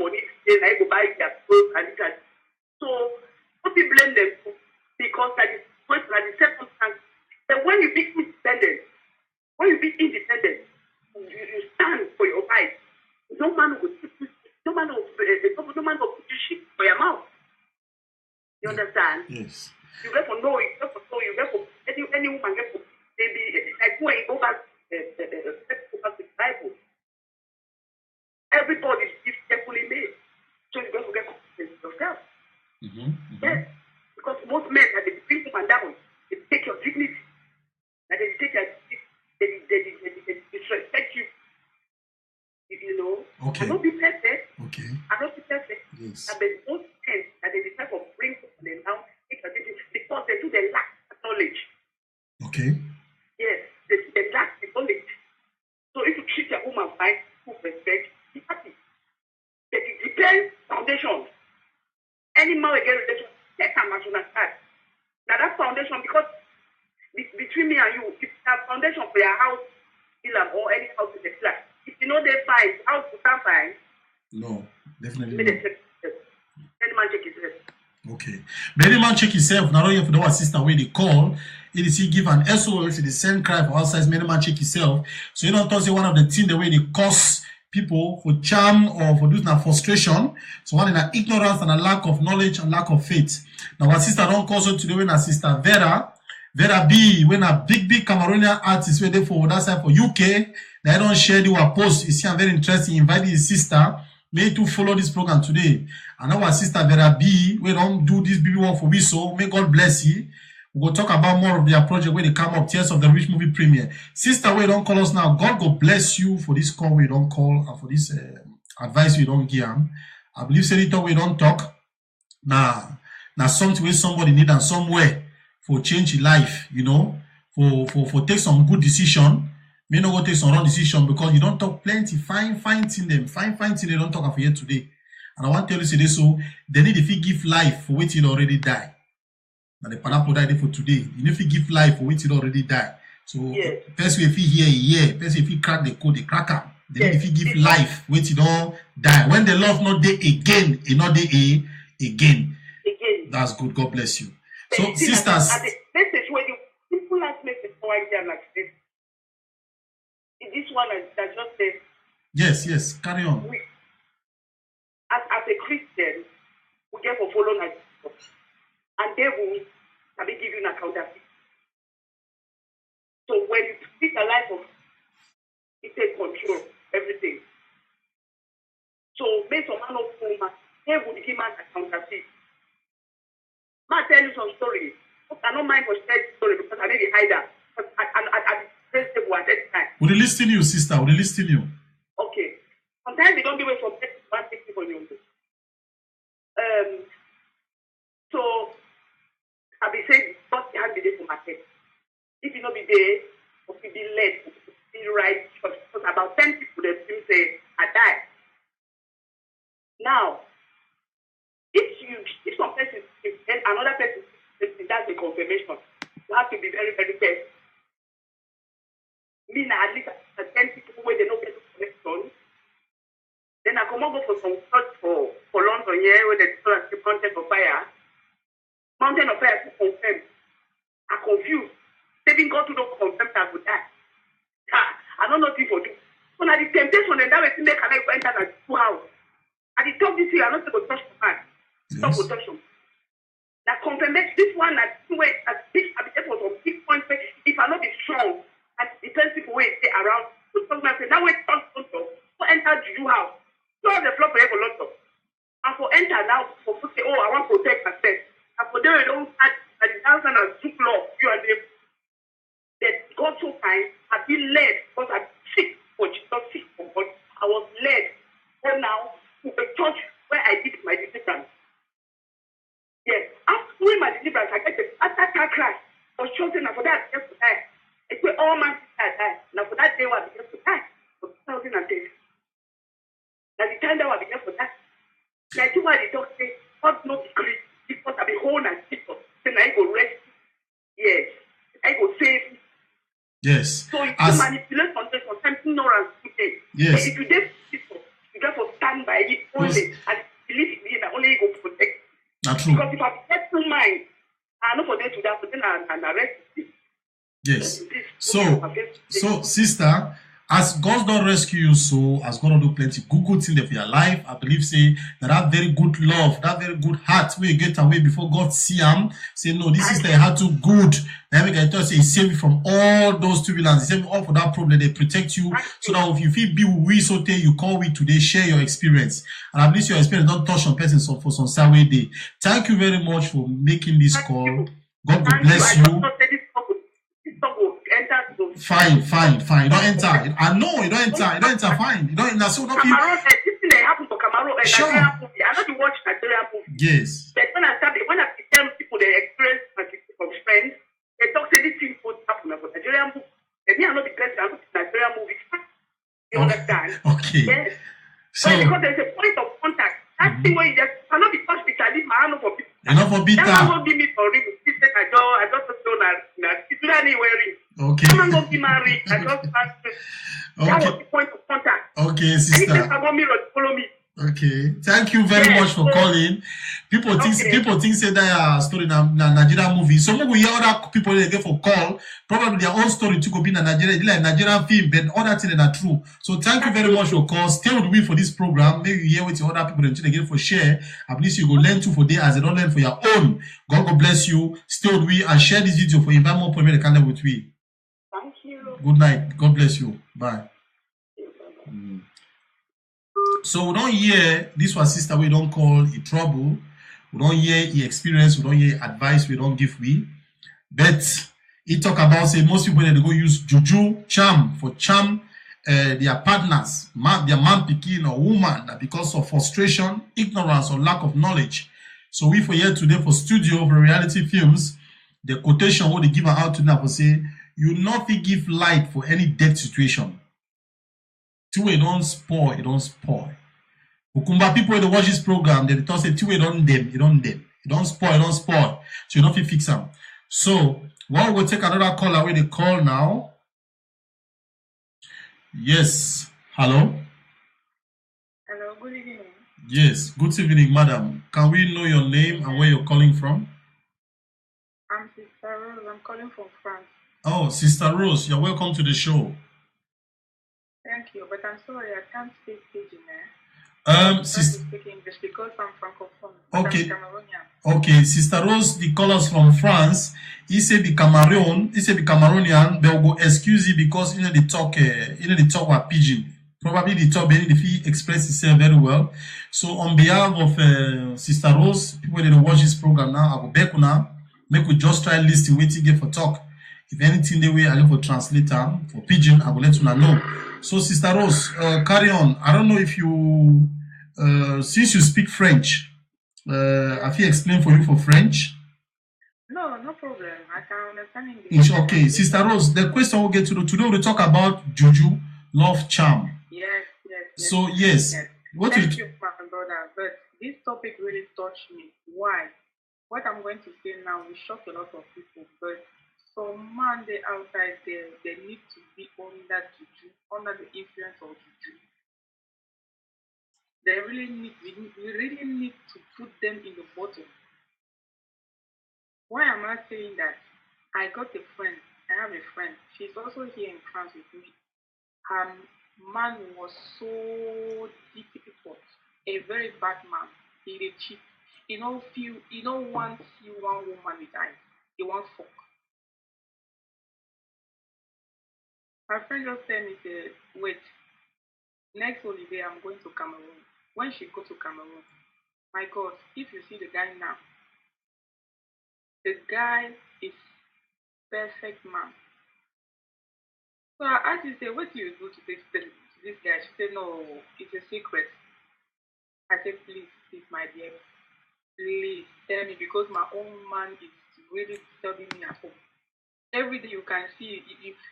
money, then I go buy their clothes and that. So don't be blame them because that is the circumstance. Then when you be independent, you stand for your rights. No man will put you shit for your mouth. You understand? Yes. You get for know, you get for any woman get for maybe like when you go back the Bible. Everybody is carefully made. So you got to get confidence in yourself. Yes. Because most men that they bring woman down, they take your dignity. And they take your they disrespect you. You know? Okay. I don't be perfect. Okay. I don't be perfect. Yes. And there's most men that they decide to bring them down because they do the lack of knowledge. Okay. Yes, they lack the knowledge. So if you treat your woman fine, now again relation. Take time as soon as that. Now that foundation, because between me and you, if that foundation for your house, or any house in the flat, if you know they find house to stand fine. No, definitely Let not. the man check himself. Okay. But any man check himself, not only for the sister where they call, it is he give an SOS, it is send cry for outside, many man check himself. So you don't say one of the things the way they cause people for charm or for doing frustration. So one in an ignorance and a lack of knowledge and lack of faith. Now our sister don't cause her today when our sister Vera B, when a big Cameroonian artist where they for that side for UK, they don't share the post. You see, I'm very interested. Invite his sister. May to follow this program today. And our sister Vera B, we don't do this baby work for we so. May God bless you. We'll talk about more of their project when they come up, Tears of the Rich movie premiere. Sister, we don't call us now. God go bless you for this call we don't call and for this advice we don't give. I believe Senator we don't talk. Now something where somebody need and somewhere for change in life, you know, for take some good decision. May not go take some wrong decision because you don't talk plenty, fine thing them, fine thing they don't talk for here today. And I want to tell you today, so they need if you give life for which it already die. Now the pineapple died for today. You know if you give life for which it already die. So first if you hear, first if you crack the code, the cracker. Then if you give life, which it don't die. When the love not there again, it not there again. That's good. God bless you. So sisters. At the message where you simple last message for idea like this. This one that just said. Yes, carry on. As a Christian, we get for following as and they will be giving accountability. So when you speak a life of it takes control everything. So based on man of woman, they will give man accountability. I tell you some story. I don't mind for sharing story because I maybe hide that. We'll listen to you, sister. We'll listen to you. Okay. Sometimes they don't give away from 160 for you. So I'll be saying, God can be there for my head. If you not be there, or if you be led, be right, because about 10 people that still say, I die. Now, if some person and another person, that's a confirmation. You have to be very, very careful. Me now at least 10 people where they don't get to connection. Then I come over for some church for London here where they tell us the Mountain of Fire. Mountain of Fire to confirm. I'm confused. Saving God to don't confirm that I would die. I don't know what people do. So now the temptation and that way they can enter the two house. At the top this year, I'm not going to touch the man. Stop protection. Now confirmation this one at two way at six at the for some 6 points. If I not be strong, and depends people where stay around. So sometimes now we talk for enter the new house. So the floor for every lot of. And for enter now for people say, oh, I want to protect myself. And for them, they don't add at the dance and zoom law, you and them. That God so kind, I've been led because I'm sick for Jesus, sick for God. I was led for now to a church where I did my deliverance. Yes, after doing my deliverance, I get the after car crash. I was chosen for that just to die. It's where all my sisters died. Now for that day, I began to die for 2010. Now the time that I began for that. Now I do what the doctor say, God no decree because I be whole and people. Then I go rest. Yes, I go save. Yes. So if you manipulate sometimes ignorance today. Yes. If you did people, you just stand by it only and believe in me that only you go protect. Not true. Because if I get to mind, I know for them to that, but then I arrest you. Yes. So sister, as God don't rescue you, so as God don't do plenty good things for your life, I believe say that very good love, that very good heart where you get away before God see him, say no, this sister had too good. Then we can tell say he saved you from all those turbulence, he saved you all for that problem, they protect you. So that if you feel be we so you call we today, share your experience. And I believe your experience don't touch on person for some Saturday day. Thank you very much for making this call. God will bless you. Fine. You don't enter. I know you don't enter. Fine. You don't enter. So not people. This thing that happened to Cameroon, Sure. Nigerian movie. I know you watch Nigerian movie. Yes. But when I tell people they experience from friends, they talk say this thing could happen for Nigerian movie. And me, I'm not the person. I'm not the Nigerian movie. You understand? Okay. Yes. So because there's a point of contact. That thing where you just cannot be touched bitterly, man, for people. Enough for bitter. That man go give me for ring. He said, I just don't know. It's not any wearing. Okay. That man go give me a ring. I just asked him. That was the point of contact. Okay, Anything sister. about me, follow me. Okay. Thank you very much for calling. People think say that story na Nigerian movie. Some people hear other people they get for call. Probably their own story to go be na Nigeria, like Nigerian film, but other things that are true. So thank you very much for call. Stay with me for this program. Maybe you hear with your other people and they get for share. At least you go learn too for day as they don't learn for your own. God bless you. Stay with me and share this video for invite more people to come with me. Thank you. Good night. God bless you. Bye. So we don't hear this was sister we don't call it trouble. We don't hear the experience, we don't hear advice, we don't give we. But he talk about say most people they go use juju charm for charm their partners, their man picking or woman that because of frustration, ignorance or lack of knowledge. So we for here today for studio for reality films, the quotation what they give out to now for say you not give light for any dead situation. Two way don't spoil, it don't spoil. Ukumba people that watch this program, they talk say two way don't them, it don't them. It don't spoil, it don't spoil. So you don't fix them. So one will take another call away the call now. Yes. Hello? Hello, good evening. Yes, good evening, madam. Can we know your name and where you're calling from? I'm Sister Rose. I'm calling from France. Oh, Sister Rose, you're welcome to the show. Thank you, but I'm sorry, I can't speak Pidgin. I speak English because I'm Francophone. Okay. I'm Cameroonian. Okay, Sister Rose, the callers from France, he said be Cameroonian, they will go excuse you because they talk about Pidgin. Probably the talk if he express himself very well. So on behalf of Sister Rose, people that watch this program now, I go back now, make we just try listen wait get for talk. If anything the way I go for translator for Pidgin, I will let you know. So Sister Rose, carry on. I don't know if you since you speak French, have you explained for you for French? No, no problem. I can understand English. Okay, Sister Rose, the question we'll get to today we'll talk about juju, love charm. Yes. So yes. What Thank you, my brother. But this topic really touched me. Why? What I'm going to say now will shock a lot of people, but some man they outside there, they need to be under juju, under the influence of juju. We really need to put them in the bottle. Why am I saying that? I have a friend. She's also here in France with me. Her man was so difficult, a very bad man. He did cheat. He don't want to see one woman with eyes. He wants fuck. My friend just tell me, wait, next holiday I'm going to Cameroon. When she go to Cameroon, my God, if you see the guy now, the guy is perfect man. So I asked her, what do you do to this guy? She said, no, it's a secret. I said, please, my dear, please tell me because my own man is really disturbing me at home. Every day you can see,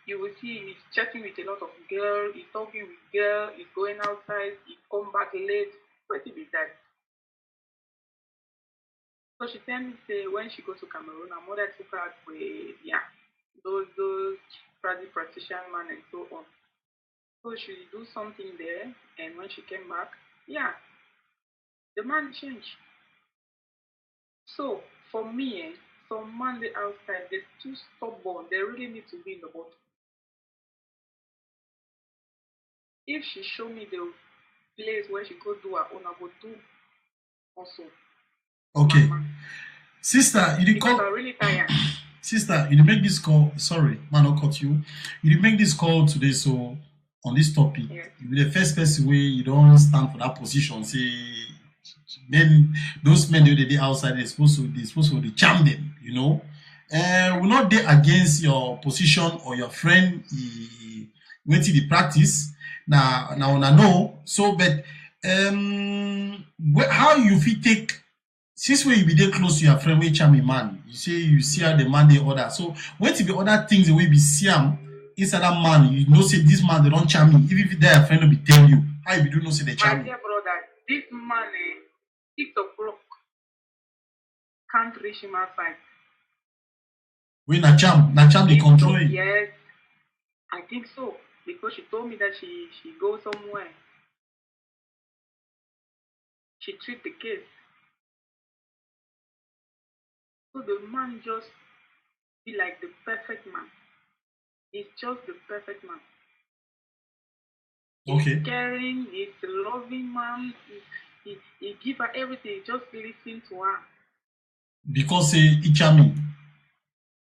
you will see him, he's chatting with a lot of girls, he's talking with girls, he's going outside, he come back late. What is that? So she tell me, say, when she goes to Cameroon, her mother took her to those practitioner man and so on. So she do something there, and when she came back, the man changed. So for me, some man they outside, they're too stubborn. They really need to be in the bottle. If she show me the place where she go do her own, I go do also. Okay. Sister, you did call. I'm really tired. Sister, you did make this call. Sorry, man, I cut you. You did make this call today, so on this topic, you be the first person where you don't stand for that position. Say, men, those men the day outside, they're supposed to charm them, you know. We're not there against your position or your friend. He went to the practice. Now I know. So, but how you feel take? Since when you be there close to your friend, we charm a man. You say you see how the man they order. So when to be other things the way be see him inside that man, you know say this man they don't charm me. Even if their friend will be tell you how you do not say they charm me. My dear brother, this man 6 o'clock. can't reach him outside. We Nacham they control it. Yes, I think so. Because she told me that she goes somewhere. She treat the case. So the man just be like the perfect man. He's just the perfect man. Okay. He's caring, he's a loving man. He give her everything. Just listen to her. Because Ichami.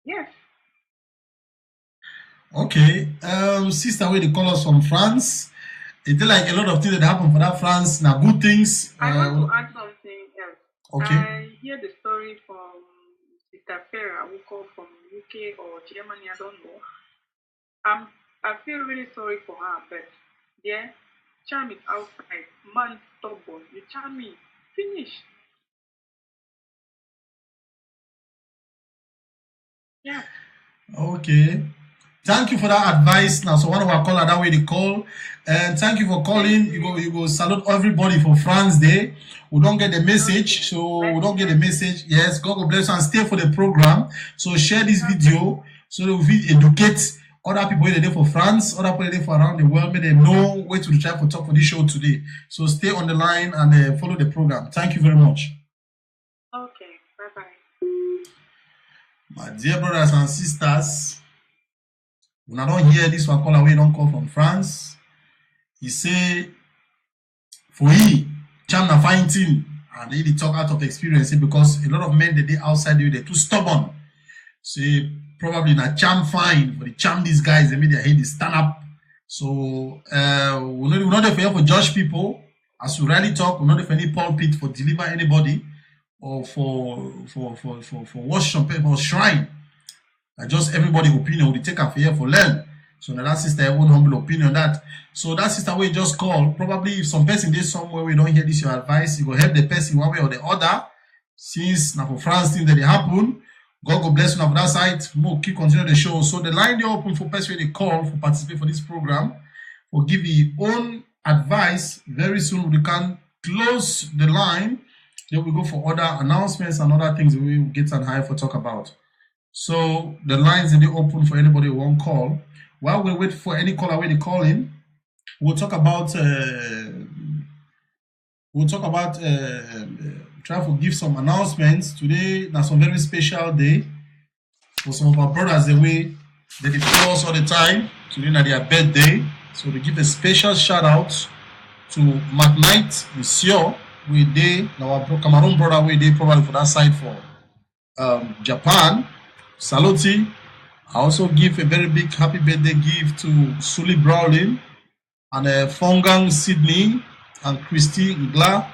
Yes. Okay. Sister, where they call us from France. It's like a lot of things that happen for that France. Now good things. I want to add something else. Okay. I hear the story from Sister Farah, who called from UK or Germany, I don't know. I feel really sorry for her, but yeah, charm is outside. Man stubborn. You charm me. Finish. Yeah. Okay. Thank you for that advice. Now, so one of our callers, that way they call. And thank you for calling. You go salute everybody for France Day. We don't get the message, so we don't get the message. Yes, God will bless you and stay for the program. So share this video so that we educate other people there for France, other people there for around the world. May they know where to try for talk for this show today. So stay on the line and follow the program. Thank you very much. Okay. Bye-bye. My dear brothers and sisters, when I don't hear this one call away, don't call from France. He say, for he, charm na fine thing, and they talk out of experience because a lot of men they outside you, they're too stubborn. Say probably not charm fine, but they charm these guys, they make their head stand up. So we're not there for judge people. As we rarely talk, we're not there for any pulpit for deliver anybody or for worship or shrine. Just everybody opinion will take up here for learn. So now that sister own humble opinion that. So that sister will just call. Probably if some person is somewhere we don't hear this your advice, you will help the person one way or the other. Since now for France things that they happen, God will bless you now for that side. More keep continue the show. So the line they open for person they call for participate for this program. For give your own advice. Very soon we can close the line. Then we go for other announcements and other things we will get and high for talk about. So the lines are open for anybody who won't call. While we wait for any caller where they call in, we'll talk about try to give some announcements. Today that's a very special day for some of our brothers the way they call us all the time. Today is their birthday. So we give a special shout out to McKnight, Monsieur, we day our Cameroon brother we day probably for that side for Japan. Saluti. I also give a very big happy birthday gift to Sully Browling and Fongang Sydney and Christy Ngla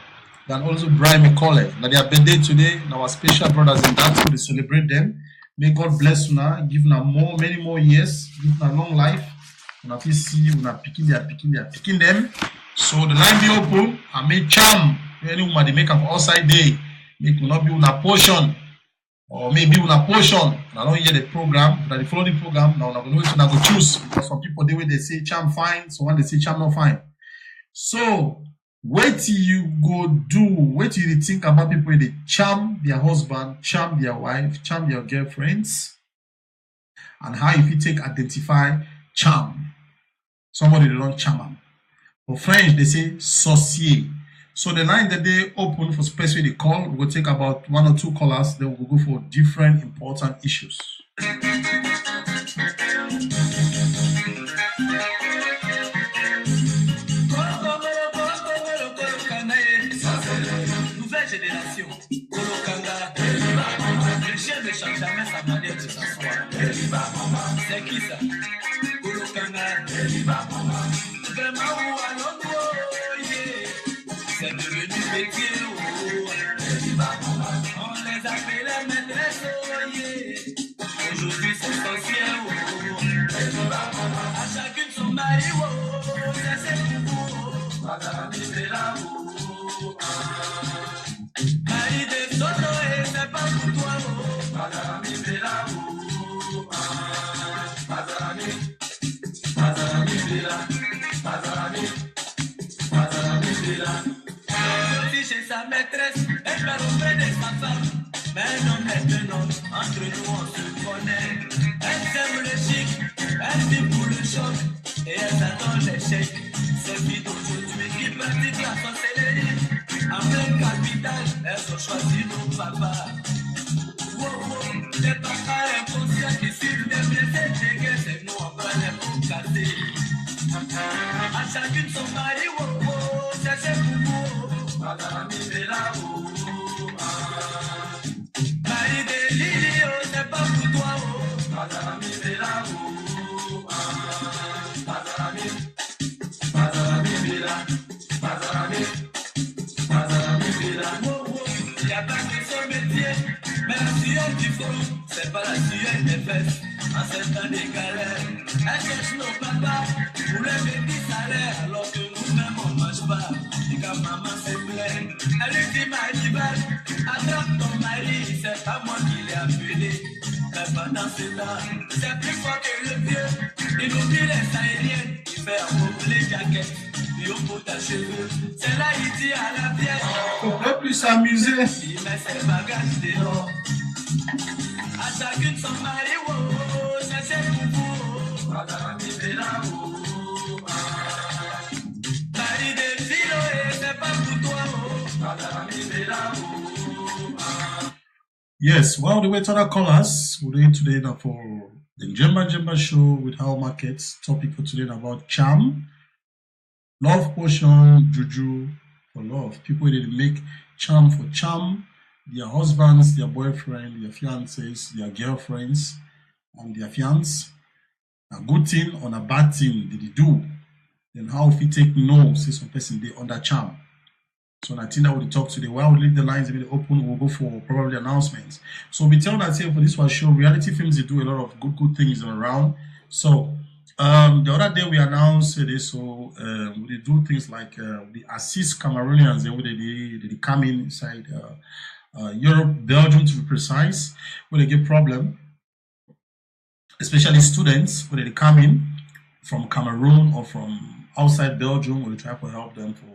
and also Brian McCauley. Now their birthday today, our special brothers in that we celebrate them. May God bless you now, give them many more years, give them a long life. When I see you, picking them. So the line be open and may charm any woman they make up outside day. Make will not be on a portion. Or maybe on a portion. I don't hear the program, but I follow the program. Now I'm going to choose because some people they say charm fine, so when they say charm not fine. So wait till you go do, wait till you think about people they charm their husband, charm their wife, charm their girlfriends, and how if you take identify charm. Somebody they don't charm them. For French they say sorcier. So the line that they open for special they call, we'll take about 1 or 2 callers, then we'll go for different important issues. Nouvelle génération, Kolokanga, le chien ne change jamais sa manière de s'asseoir. C'est qui ça? Kolokanga, vraiment où allons-nous? C'est devenu métier, on les appelait maîtresses, aujourd'hui c'est sorcières, à chacune son mari, c'est pour madame Libera, mari de Soto et c'est pas pour toi, madame Libera, madame Libera, madame Libera. Chez sa maîtresse, elle va auprès de sa femme. Un homme est un homme, entre nous on se connaît. Elle aime le chic, elle vit pour le choc, et elle s'attend l'échec. Ces filles d'aujourd'hui qui pratiquent la sorcellerie, en pleine capitale, elles ont choisi nos papas. Wow, wow, les papas inconscients qui suivent des blessés, des guerres, c'est nous on va les pour casser. À chacune son mari, wow, wow, cherchez pour vous, madame Mibela, oh, mari de Lili, oh, c'est pas pour toi, oh, madame Mibela, oh, madame Mibela, madame Mibela, wow, wow, y'a pas que son métier, mais la sueur du front, c'est pas la sueur des fesses. En 7 ans de galère, elle cherche nos papas pour les petits salaires, alors que nous-mêmes on mange pas. Et quand maman se plaint, elle lui dit Maribal, attrape ton mari, c'est pas moi qui l'ai appelé. Mais pendant ce temps, c'est plus fort que le vieux. Il oublie les sahéliennes, il fait un les jaquettes, puis au pot à cheveux. C'est là il dit à la pièce, on peut plus s'amuser. Il met ses bagages dehors. À chacune son mari, oh, oh, cherchez pour vous, madame Mibela, oh, mari de Philo, c'est pas pour toi, oh, madame Mibela, oh. Yes, well, the way to other callers, we're doing today now for the Jemba show with How Markets. Topic for today about charm, love potion, juju for love. People that make charm for charm. Their husbands, their boyfriend, their fiancés, their girlfriends, and their fiancés. A good thing or a bad thing did he do? Then how if he take no, say some person they under charm. So I think that we'll talk today. While we leave the lines a bit open, we'll go for probably announcements. So we tell that here for this one show, reality films they do a lot of good things around. So the other day we announced this, so we do things like we assist Cameroonians and they come inside Europe, Belgium to be precise, when they get problem, especially students when they come in from Cameroon or from outside Belgium, we try to help them for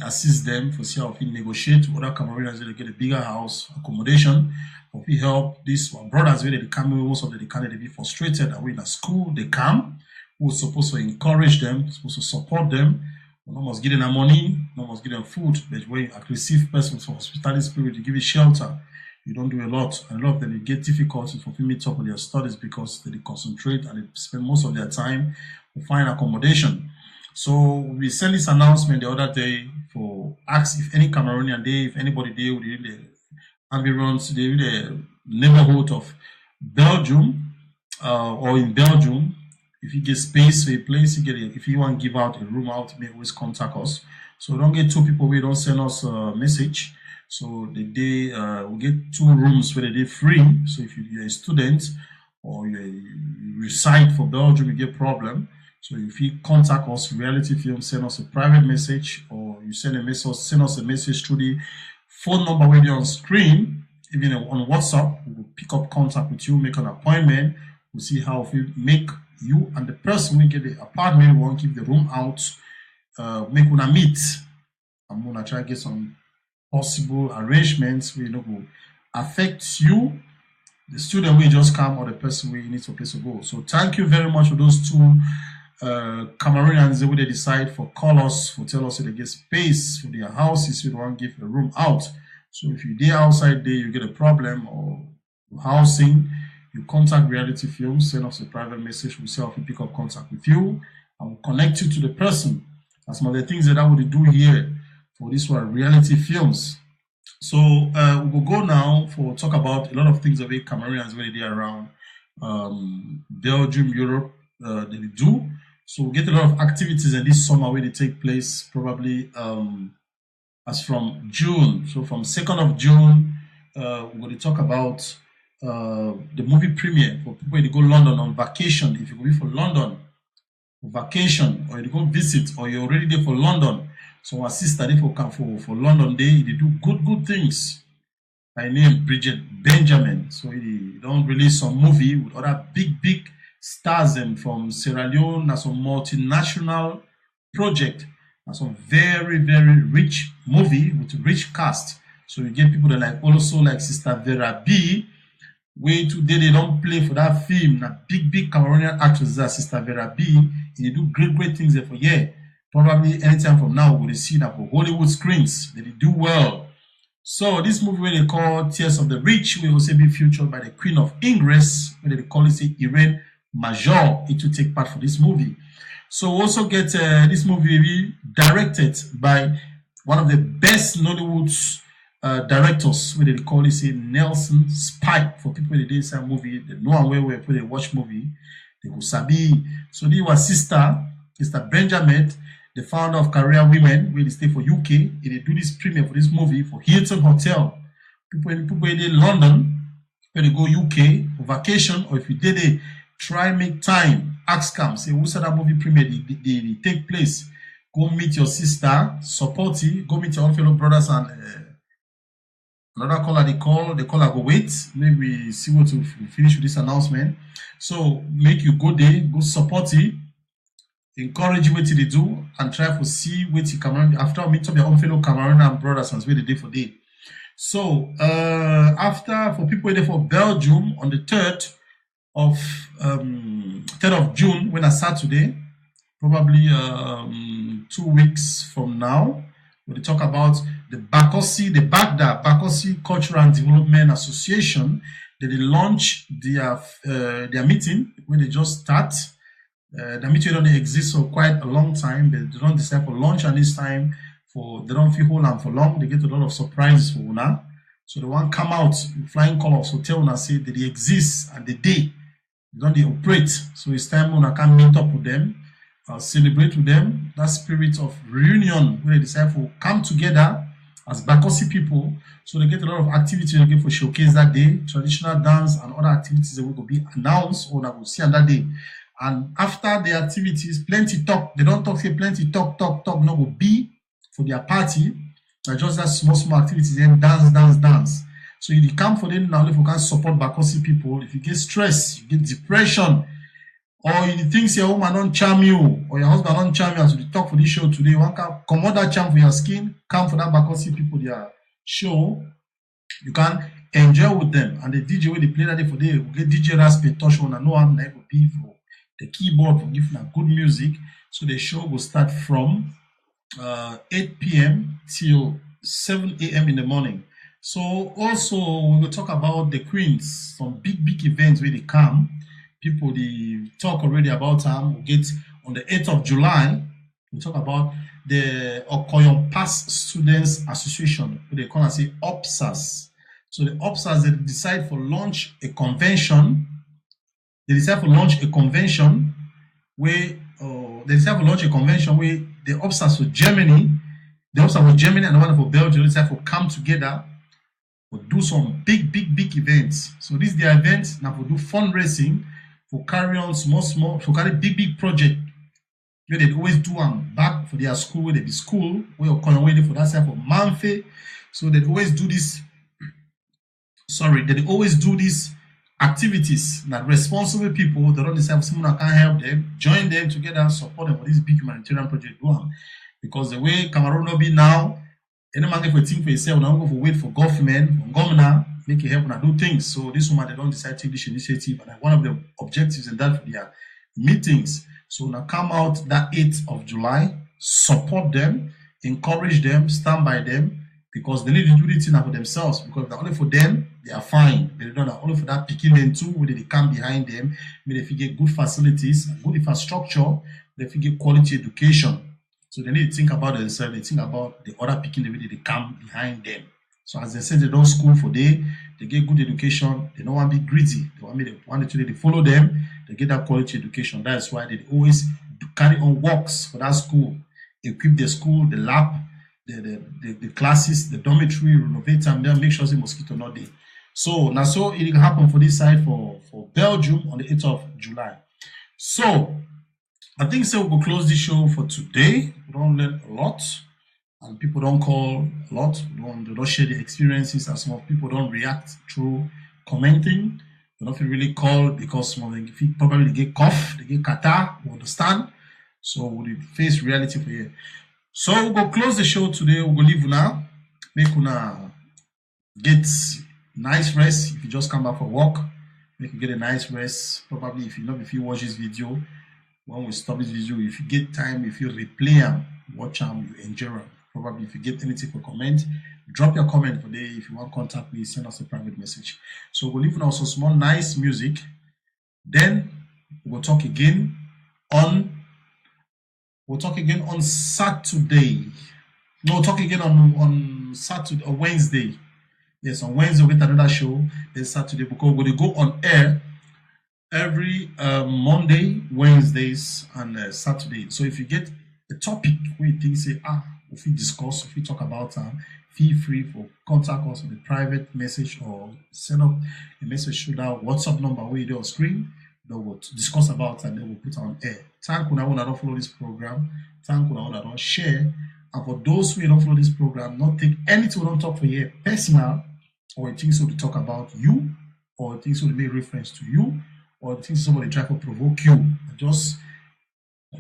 assist them for see how we negotiate with other Cameroonians so they get a bigger house accommodation. Or we help these brothers when they come in, most of them they be frustrated that we're in a school, they come, we're supposed to encourage them, supposed to support them. No must give them money, no must give them food, but when you receive persons for hospitality spirit, you give it shelter, you don't do a lot. And a lot of them they get difficulties for meet up with their studies because they concentrate and they spend most of their time to find accommodation. So we sent this announcement the other day for ask if any Cameroonian day, if anybody there within the ambience, the neighborhood of Belgium or in Belgium. If you get space for a place, you get it. If you want to give out a room out, you may always contact us. So don't get two people where don't send us a message. So the day we get 2 rooms where they're free. So if you're a student or you reside for Belgium, you get problem. So if you contact us, Reality Film, send us a private message, or you send us a message through the phone number where you're on screen. Even on WhatsApp, we will pick up contact with you, make an appointment. We'll see how we make you and the person we get the apartment, we won't give the room out, make una meet. I'm gonna try to get some possible arrangements where will affect you, the student will just come, or the person we need to place to go. So thank you very much for those 2 Cameroonians who they decide for call us, for tell us that they get space for their houses, we don't give a room out. So if you're there outside there, you get a problem or housing, you contact Reality Films, send us a private message, we'll see if we pick up contact with you, and we'll connect you to the person. That's some of the things that I would do here for this one, Reality Films. So we'll go now for talk about a lot of things that we Cameroonians when they're around Belgium, Europe, they do. So we'll get a lot of activities in this summer where they take place probably as from June. So from 2nd of June, we're going to talk about the movie premiere for people who go London on vacation. If you go for London for vacation, or you go visit, or you're already there for London, so our sister they for London they do good things. By name Bridget Benjamin. So he don't release some movie with other big stars and from Sierra Leone. That's some multinational project. That's some very rich movie with a rich cast. So you get people that like also like Sister Vera B. Way today they don't play for that film. Now big Cameroonian actress that Sister Vera B. And they do great things there for probably anytime from now we'll see that for Hollywood screens. They do well. So this movie where they call Tears of the Rich will also be featured by the Queen of Ingress, where they call it Irene Major. It will take part for this movie. So we also get this movie directed by one of the best Nollywood directors, where they call it Nelson Spike. For people that did some movie, they know where they watch movie, they go sabi. So this was Sister Benjamin, the founder of Career Women, where they stay for UK. They do this premiere for this movie for Hilton Hotel. People in London, where they go UK for vacation, or if you did it, try make time, ask them, say who said that movie premiere they take place. Go meet your sister, support it, go meet your own fellow brothers and another caller they call go wait. Maybe see what to finish with this announcement. So make you go there, go support it. Encourage what they do and try to see what you Cameroon after meet up your own fellow Cameroonian brothers and where they day for day. So after for people there for Belgium on the 3rd of June, when I Saturday, probably 2 weeks from now, when they talk about the Baghdad Bakosi Cultural and Development Association, they launch their meeting when they just start. The meeting don't exist for quite a long time, but they don't decide for launch, and this time they don't feel hold on for long. They get a lot of surprises for Una. So they want come out in flying colors, so tell Una say that they exist and the day they don't operate. So it's time Una can meet up with them, celebrate with them, that spirit of reunion where they decide to come together as Bakosi people. So they get a lot of activities they get for showcase that day, traditional dance and other activities that will be announced or that we'll see on that day. And after the activities, plenty talk. They don't talk, say plenty talk. No will be for their party. Just that small activities and dance. So if you come for them now, if you can support Bakosi people, if you get stress, you get depression, or you think your woman don't charm you, or your husband don't charm you, as we talk for this show today, you want to come out that charm for your skin, come for that Bakosi people their show, you can enjoy with them. And the DJ when they play that day for day, we get DJ Raspe touch on and no one like will be for the keyboard for giving a good music. So the show will start from 8 p.m. till 7 a.m. in the morning. So also we will talk about the Queens, some big events where they come. People they talk already about them. We'll get on the 8th of July. We'll talk about the Okoyon Pass Students Association, where they call and say OPSAS. So the OPSAS, they decide for launch a convention. They decide to launch a convention where the OPSAS for Germany, and the one for Belgium decide to come together to do some big events. So this is the event now for do fundraising, for carry on small, for carry big project. Where they always do them back for their school, where they be school, where you're coming away for that side for Manfe. So they always do this. They always do this activities that responsible people, they don't decide someone can help them, join them together and support them for this big humanitarian project going. Because the way Cameroon will be now, any man if we think for yourself, now go for wait for government, for governor, make it help and do things. So this woman they don't decide to take this initiative, and one of the objectives in that for their meetings. So now come out that 8th of July, support them, encourage them, stand by them. Because they need to do the thing for themselves. Because if only for them, they are fine. They don't know only for that picking men too, where they come behind them, where they get good facilities, good infrastructure, they get quality education. So they need to think about themselves. They think about the other picking the way they come behind them. So as they say, they don't school for day, they get good education. They don't want to be greedy. They want to follow them. They get that quality education. That's why they always carry on works for that school, equip the school, the lab. The classes, the dormitory, renovate them there, make sure the mosquito not there. So now it can happen for this side for Belgium on the 8th of July. So I think we'll close this show for today. We don't learn a lot, and people don't call a lot. They don't share the experiences, and some of people don't react through commenting. They don't really call because some of them probably get cough, they get catarrh, we understand. So we face reality for you. So we'll go close the show today. We'll go leave now. Make una get nice rest. If you just come back for work, make you get a nice rest. Probably if you watch this video, when we stop this video, if you get time, if you replay them, watch them, you enjoy them. Probably if you get anything for comment, drop your comment for day. If you want to contact me, send us a private message. So we'll leave now some small nice music. Then we'll talk again on Saturday. No, we'll talk again on Saturday or Wednesday. Yes, on Wednesday we'll get another show. Then Saturday because we're going to go on air every Monday, Wednesdays, and Saturday. So if you get a topic where you think say if we discuss, if we talk about feel free for contact us on a private message or send up a message to that WhatsApp number where you do on screen. We'll discuss about and then we'll put on air. Thank you now that don't follow this program. Thank you now that don't share. And for those who don't follow this program, not take anything we don't talk for here personal, or things so to talk about you, or things so to make reference to you, or things somebody try to provoke you. And just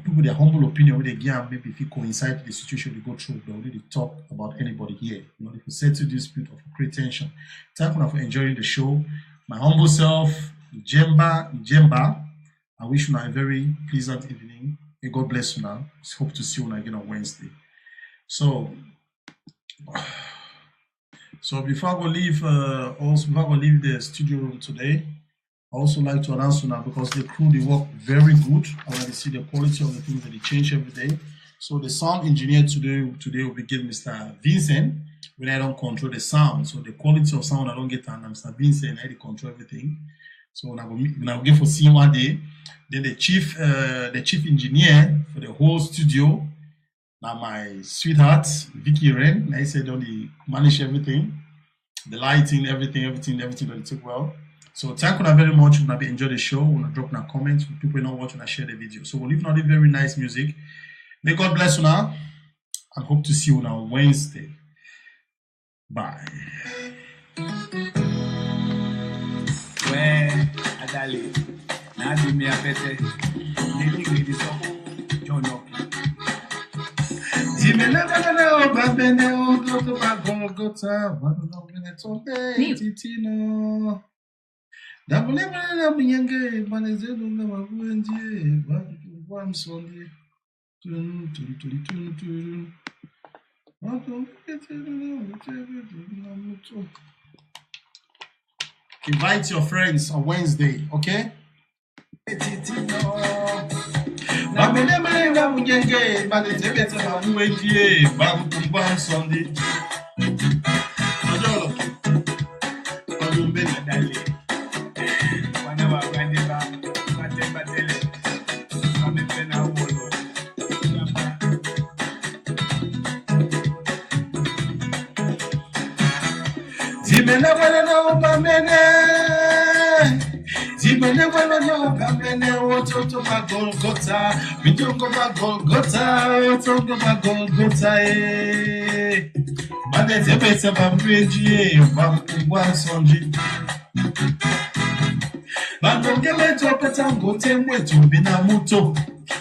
people their humble opinion with they give, maybe if you coincide with the situation they go through, they don't really talk about anybody here. You know, if you settle dispute or create tension. Thank you for enjoying the show. My humble self, Jemba. I wish you a very pleasant evening. May God bless you now. Hope to see you again on Wednesday. So before I go leave, the studio room today, I also like to announce you now because the crew they work very good. I want to see the quality of the things that they change every day. So the sound engineer today will be given Mr. Vincent. When I don't control the sound, so the quality of sound I don't get on Mr. Vincent. I control everything. So when I will get for seeing one day. Then the chief engineer for the whole studio. Now my sweetheart Vicky Ren. I said only manage everything, the lighting, everything that they took well. So thank you very much. We're gonna enjoy the show. We're gonna drop in a comment. People not watching, I share the video. So we'll leave now the very nice music. May God bless you now, and hope to see you now Wednesday. Bye. Where Adali, Nadi me a pete, living with the John Oki. Jimeneo, Babeneo, go to Bagota, Badonogene, Titino. Dabulema, Yange, Banezelo, Mabuenji, Badu, Sunday. Invite your friends on Wednesday, okay? Sunday. Zimene wala no kamene ototo magolgota mitongo magolgota ototo magolgota bade zebese bambeji bamkubwa sonji bandonge meto petango temwe tumbina muto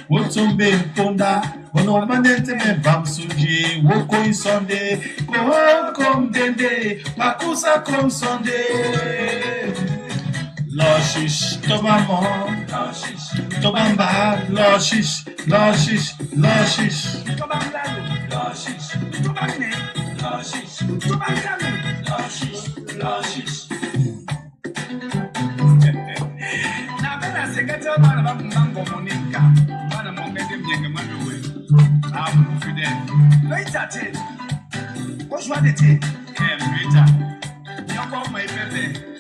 wotombe mponda ono manete me bamsuji woko insonde ko kom dende makusa kom sonde Loshish, Tobamo, Tobamba, Loshish, Loshish, Loshish, Tobamba, Loshish, Tobane, Loshish, Tobanga, Loshish, Loshish. Na bena sekata mana bambango monika, mana mongende mjenge manuwe. Amu fide. Later te. What's what it is? Later. Yoko my pepe.